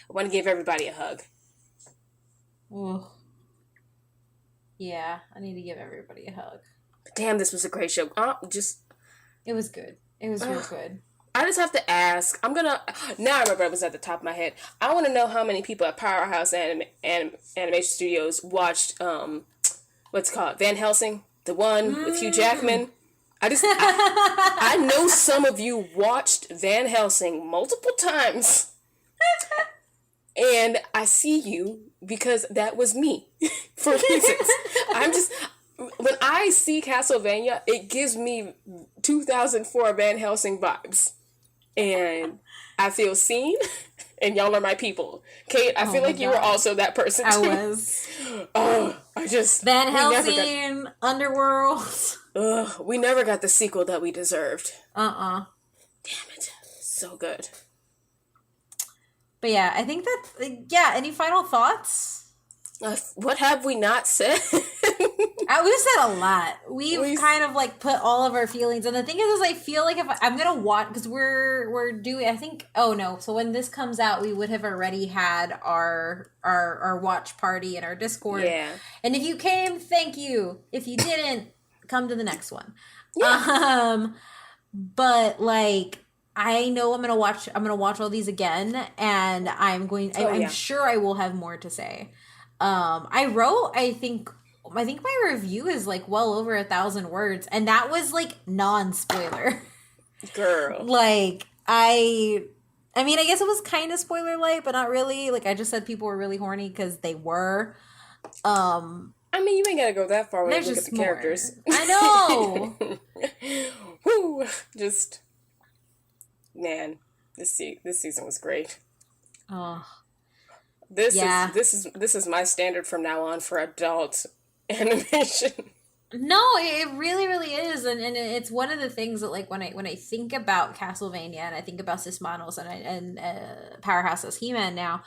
Speaker 1: want to give everybody a hug.
Speaker 2: Ooh. Yeah, I need to give everybody a hug.
Speaker 1: Damn, this was a great show.
Speaker 2: It was good. It was real good.
Speaker 1: I just have to ask. Now I remember it was at the top of my head. I want to know how many people at Powerhouse Animation Studios watched what's it called, Van Helsing, the one with Hugh Jackman. I know some of you watched Van Helsing multiple times, and I see you because that was me for reasons. When I see Castlevania, it gives me 2004 Van Helsing vibes. And I feel seen, and y'all are my people. Kate, I feel like you were also that person too.
Speaker 2: I was.
Speaker 1: Van
Speaker 2: Helsing, Underworld.
Speaker 1: We never got the sequel that we deserved.
Speaker 2: Damn
Speaker 1: it. So good.
Speaker 2: But yeah, I think that, any final thoughts?
Speaker 1: What have we not said?
Speaker 2: We've said a lot. We've kind of like put all of our feelings. And the thing is I feel like if I'm going to watch, because we're doing, I think, so when this comes out, we would have already had our watch party in our Discord. Yeah. And if you came, thank you. If you didn't, come to the next one. Yeah. But like, I know I'm going to watch all these again, and I'm sure I will have more to say. I think my review is like well over 1,000 words, and that was like non-spoiler.
Speaker 1: Girl.
Speaker 2: Like, I mean, I guess it was kind of spoiler light, but not really. Like, I just said people were really horny because they were.
Speaker 1: I mean, you ain't gotta go that far when you look at the characters.
Speaker 2: I know.
Speaker 1: Woo! Just, man, this season was great.
Speaker 2: Oh.
Speaker 1: This is my standard from now on for adult animation.
Speaker 2: No, it really, really is, and it's one of the things that, like, when I think about Castlevania and I think about Seis Manos and Powerhouse as He-Man now,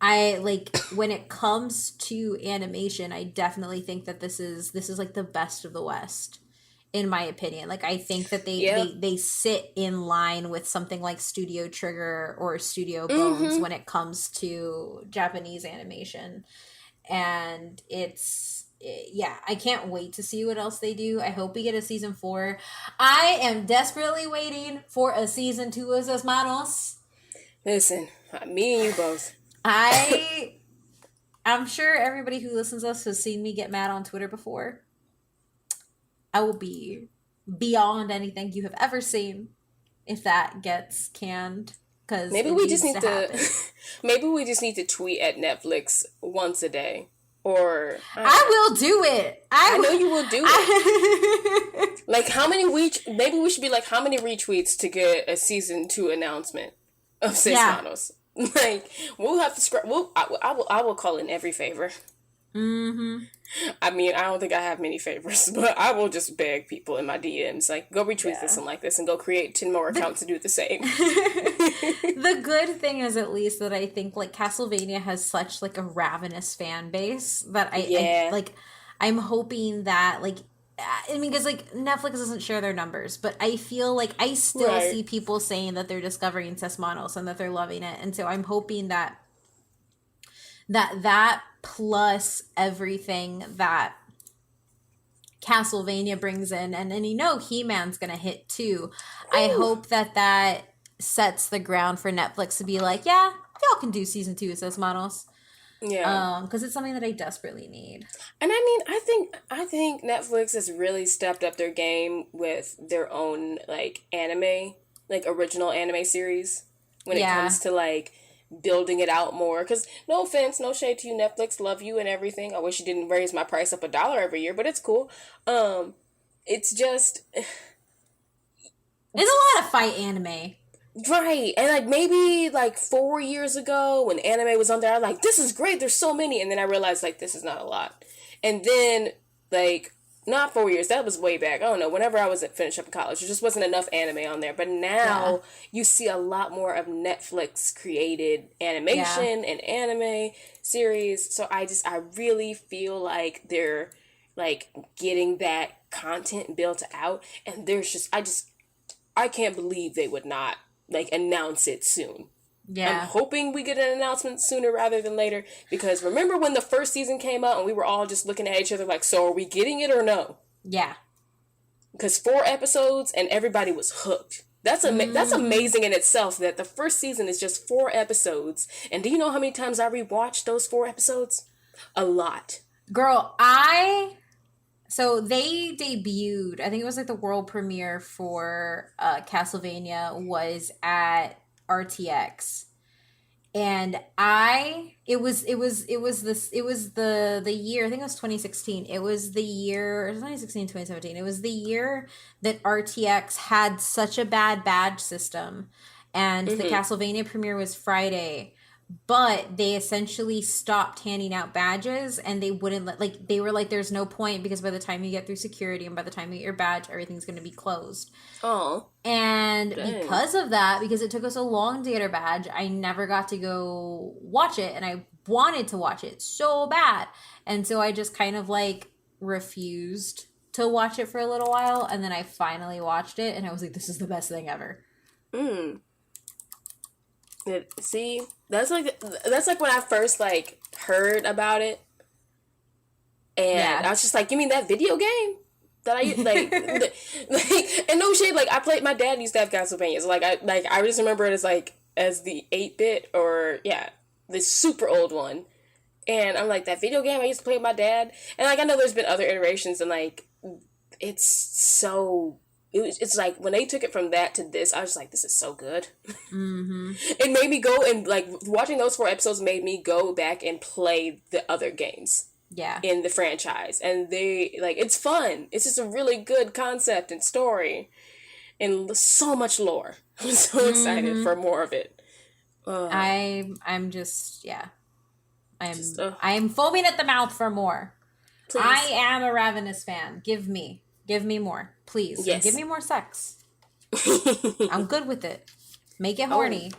Speaker 2: I like when it comes to animation, I definitely think that this is like the best of the West, in my opinion. Like, I think that they sit in line with something like Studio Trigger or Studio Bones when it comes to Japanese animation, and I can't wait to see what else they do. I hope we get a season 4. I am desperately waiting for a season 2 of Seis Manos.
Speaker 1: Listen, me and you both.
Speaker 2: I'm sure everybody who listens to us has seen me get mad on Twitter before. I will be beyond anything you have ever seen if that gets canned. Because
Speaker 1: maybe we just need to tweet at Netflix once a day. Or
Speaker 2: I will do it.
Speaker 1: I know you will do it. Like, how many maybe we should be like, how many retweets to get a season 2 announcement of Seis Manos? Like, we'll have to I will call in every favor.
Speaker 2: Mm-hmm.
Speaker 1: I mean, I don't think I have many favorites, but I will just beg people in my DMs, like, go retweet this
Speaker 2: Yeah.
Speaker 1: and like this, and go create 10 more
Speaker 2: The
Speaker 1: accounts to do the same.
Speaker 2: the good thing is at least that I think like Castlevania has such like a ravenous fan base that I
Speaker 1: Yeah,
Speaker 2: like I'm hoping that like I mean because like Netflix doesn't share their numbers, but I feel like I still
Speaker 1: right.
Speaker 2: see people saying that they're discovering Seis Manos and that they're loving it, and so I'm hoping that that plus everything that Castlevania brings in, and then He-Man's gonna hit too. I
Speaker 1: Ooh,
Speaker 2: hope that that sets the ground for Netflix to be like, yeah, y'all can do season two of Seis Manos,
Speaker 1: yeah.
Speaker 2: because it's something that I desperately need.
Speaker 1: And I mean, I think Netflix has really stepped up their game with their own like anime, like original anime series when it
Speaker 2: Yeah,
Speaker 1: comes to like building it out more. Cuz no offense, no shade to you Netflix, love you and everything. I wish you didn't raise my price up $1 every year, but it's cool. Um it's just
Speaker 2: there's a lot of fight anime.
Speaker 1: right. And like maybe like 4 years ago when anime was on there, I was like, this is great, there's so many, and then I realized like this is not a lot. And then like not 4 years, that was way back. I don't know, whenever I was at finish up in college, there just wasn't enough anime on there. But
Speaker 2: Yeah,
Speaker 1: now you see a lot more of Netflix created
Speaker 2: yeah,
Speaker 1: animation and anime series. So I really feel like they're like getting that content built out, and there's just I can't believe they would not like announce it soon. I'm
Speaker 2: yeah.
Speaker 1: hoping we get an announcement sooner rather than later, because remember when the first season came out and we were all just looking at each other like, so are we getting it or no?
Speaker 2: Yeah.
Speaker 1: Because 4 episodes and everybody was hooked. That's
Speaker 2: Mm-hmm.
Speaker 1: amazing in itself that the first season is just 4 episodes. And do you know how many times I rewatched those 4 episodes? A lot.
Speaker 2: Girl, I so they debuted. I think it was like the world premiere for Castlevania was at RTX, and I it was the year, I think it was 2016. It was the year 2016, 2017. It was the year that RTX had such a bad badge system, and the
Speaker 1: Mm-hmm.
Speaker 2: Castlevania premiere was Friday, but they essentially stopped handing out badges, and they wouldn't let, like, they were like, there's no point because by the time you get through security and by the time you get your badge, everything's going to be closed.
Speaker 1: Oh,
Speaker 2: And
Speaker 1: dang.
Speaker 2: because of that, because it took us a long to get our badge, I never got to go watch it, and I wanted to watch it so bad. And so I just kind of like refused to watch it for a little while, and then I finally watched it, and I was like, this is the best thing ever.
Speaker 1: Mm. See, that's like when I first like heard about it, and
Speaker 2: Yeah.
Speaker 1: I was just like, you mean that video game that I like, and no shade, like I played. My dad used to have Castlevania, so I just remember it as like as the 8-bit or yeah, the super old one, and I'm like that video game I used to play with my dad, and like I know there's been other iterations, and like it's so. It's like when they took it from that to this, I was like, this is so good.
Speaker 2: Mm-hmm.
Speaker 1: It made me go and like watching those 4 episodes made me go back and play the other games
Speaker 2: Yeah.
Speaker 1: in the franchise, and they like it's fun. It's just a really good concept and story and so much lore. I'm so excited
Speaker 2: Mm-hmm.
Speaker 1: for more of it.
Speaker 2: I'm just, yeah.
Speaker 1: Just
Speaker 2: I am foaming at the mouth for more. I
Speaker 1: please,
Speaker 2: am a ravenous fan. Give me more, please, and give
Speaker 1: yes.
Speaker 2: me more sex. I'm good with it. Make it
Speaker 1: Oh
Speaker 2: horny.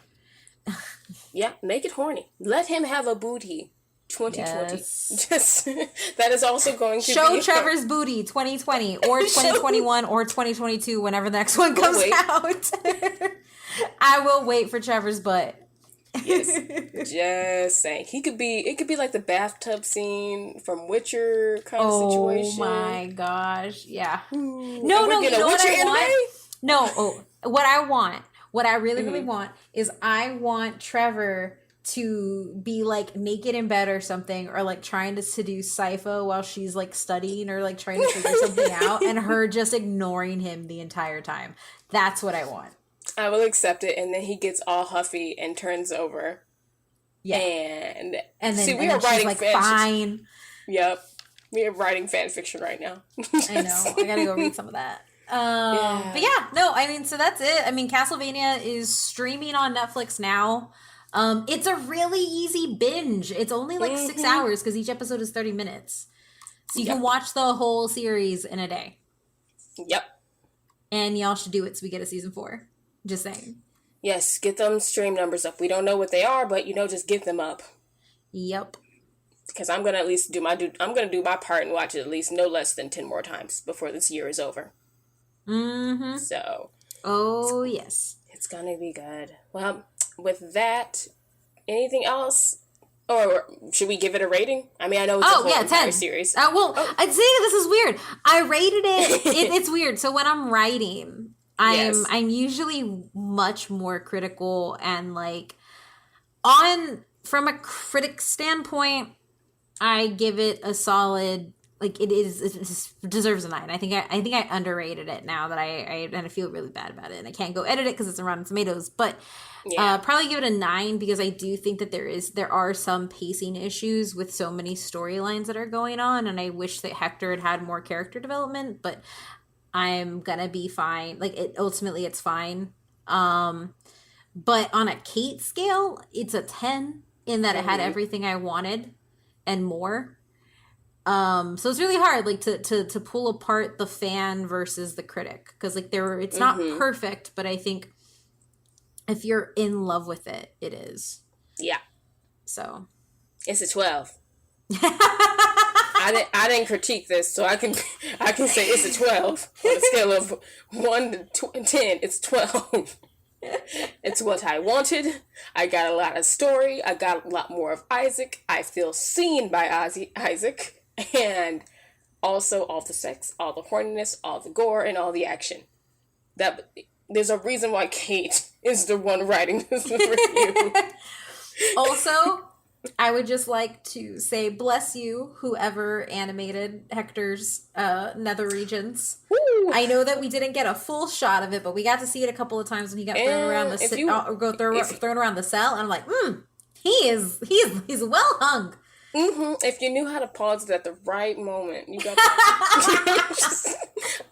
Speaker 1: yeah, make it horny. Let him have a booty. 2020.
Speaker 2: Yes.
Speaker 1: Just that is also going to
Speaker 2: Show
Speaker 1: be
Speaker 2: Trevor's booty 2020 or
Speaker 1: show.
Speaker 2: 2021 or 2022 whenever the next one
Speaker 1: We'll
Speaker 2: comes
Speaker 1: wait.
Speaker 2: out. I will wait for Trevor's butt.
Speaker 1: Yes. Just saying. It could be like the bathtub scene from Witcher kind of
Speaker 2: Oh
Speaker 1: situation.
Speaker 2: my gosh. Yeah.
Speaker 1: Ooh, and
Speaker 2: No,
Speaker 1: we're
Speaker 2: no, you
Speaker 1: getting a
Speaker 2: know what
Speaker 1: Witcher
Speaker 2: I
Speaker 1: anime?
Speaker 2: want? No, oh, what I really, really
Speaker 1: Mm-hmm.
Speaker 2: want is I want Trevor to be like naked in bed or something, or like trying to seduce Sypha while she's like studying or like trying to figure something out, and her just ignoring him the entire time. That's what I want.
Speaker 1: I will accept it, and then he gets all huffy and turns over.
Speaker 2: Yeah.
Speaker 1: And
Speaker 2: And
Speaker 1: see,
Speaker 2: then
Speaker 1: we are
Speaker 2: she's
Speaker 1: writing
Speaker 2: like,
Speaker 1: fan fiction.
Speaker 2: fine.
Speaker 1: Yep. We are writing fan fiction right now.
Speaker 2: I know. I gotta go read some of that. But
Speaker 1: Yeah.
Speaker 2: yeah, no, I mean, so that's it. I mean, Castlevania is streaming on Netflix now. It's a really easy binge. It's only like 6 hours because each episode is 30 minutes. So you can watch the whole series in a day.
Speaker 1: Yep.
Speaker 2: And y'all should do it so we get a season 4. Just saying.
Speaker 1: Yes, get them stream numbers up. We don't know what they are, but just get them up.
Speaker 2: Yep.
Speaker 1: Because I'm gonna at least I'm gonna do my part and watch it at least no less than 10 more times before this year is over.
Speaker 2: Mm-hmm.
Speaker 1: So.
Speaker 2: Oh yes.
Speaker 1: It's gonna be good. Well, with that, anything else? Or should we give it a rating? I mean, I know it's a whole entire
Speaker 2: 10
Speaker 1: series.
Speaker 2: I'd say this is weird. I rated it. It's weird. So when I'm writing, I'm usually much more critical and like from a critic standpoint, I give it a solid. Like it deserves a 9. I think I underrated it now that and I feel really bad about it, and I can't go edit it because it's on Rotten Tomatoes. But probably give it a 9 because I do think that there are some pacing issues with so many storylines that are going on, and I wish that Hector had more character development. But I'm gonna be fine. Like ultimately, it's fine. But on a Kate scale, it's a 10 in that it had everything I wanted and more. So it's really hard, like to pull apart the fan versus the critic, because like it's not perfect, but I think if you're in love with it, it is.
Speaker 1: Yeah.
Speaker 2: So
Speaker 1: it's a 12. I didn't critique this, so I can say it's a 12 on a scale of 1 to 10. It's 12. It's what I wanted. I got a lot of story. I got a lot more of Isaac. I feel seen by Isaac. And also all the sex, all the horniness, all the gore, and all the action. There's a reason why Kate is the one writing this review.
Speaker 2: Also, I would just like to say bless you, whoever animated Hector's nether regions. Woo. I know that we didn't get a full shot of it, but we got to see it a couple of times when he got thrown around thrown around the cell, and I'm like, he's well hung.
Speaker 1: If you knew how to pause it at the right moment, you got.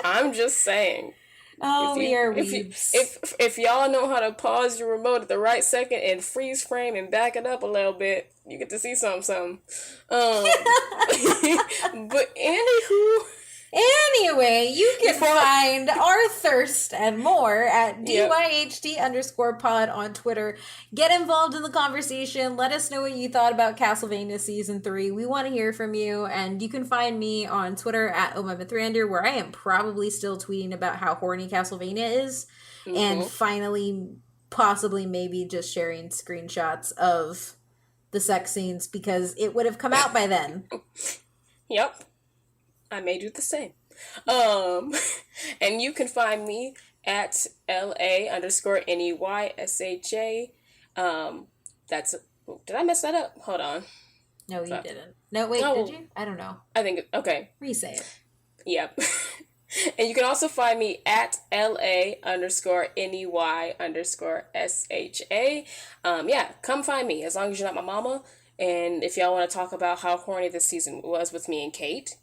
Speaker 1: I'm just saying.
Speaker 2: Oh, we are weebs.
Speaker 1: If y'all know how to pause your remote at the right second and freeze frame and back it up a little bit, you get to see something. But
Speaker 2: Anyway, you can find our thirst and more at DYHD_pod on Twitter. Get involved in the conversation. Let us know what you thought about Castlevania Season 3. We want to hear from you. And you can find me on Twitter at OhMyMythrander, where I am probably still tweeting about how horny Castlevania is. And finally, possibly maybe just sharing screenshots of the sex scenes because it would have come out by then.
Speaker 1: Yep. I may do the same. And you can find me at LA_NEYSHA. Did I mess that up? Hold on.
Speaker 2: No, you didn't. No, wait, did you? I don't know.
Speaker 1: I think, okay.
Speaker 2: Re-say it.
Speaker 1: Yep. And you can also find me at LA_NEY_SHA. Come find me as long as you're not my mama. And if y'all want to talk about how horny this season was with me and Kate,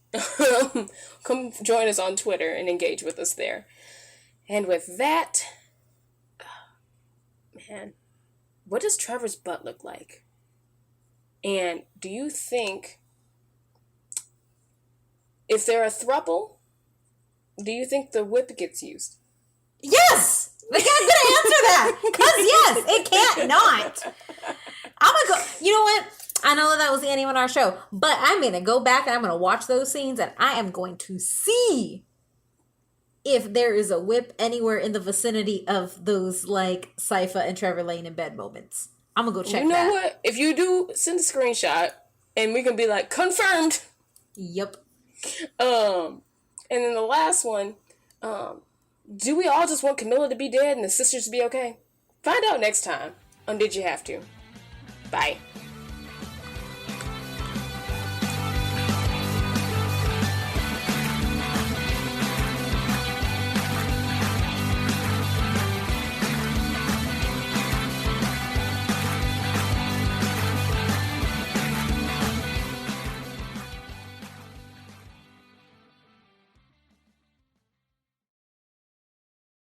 Speaker 1: come join us on Twitter and engage with us there. And with that, man, what does Trevor's butt look like? And do you think, if they're a throuple, do you think the whip gets used?
Speaker 2: Yes! I can't answer that! Because yes, it can't not. I'm gonna go, you know what? I know that was the ending of our show, but I'm going to go back and I'm going to watch those scenes and I am going to see if there is a whip anywhere in the vicinity of those, like, Sypha and Trevor laying in bed moments. I'm going to go check that.
Speaker 1: You know what? If you do, send a screenshot and we can be like, confirmed!
Speaker 2: Yep.
Speaker 1: And then the last one, do we all just want Camilla to be dead and the sisters to be okay? Find out next time on Did You Have To? Bye.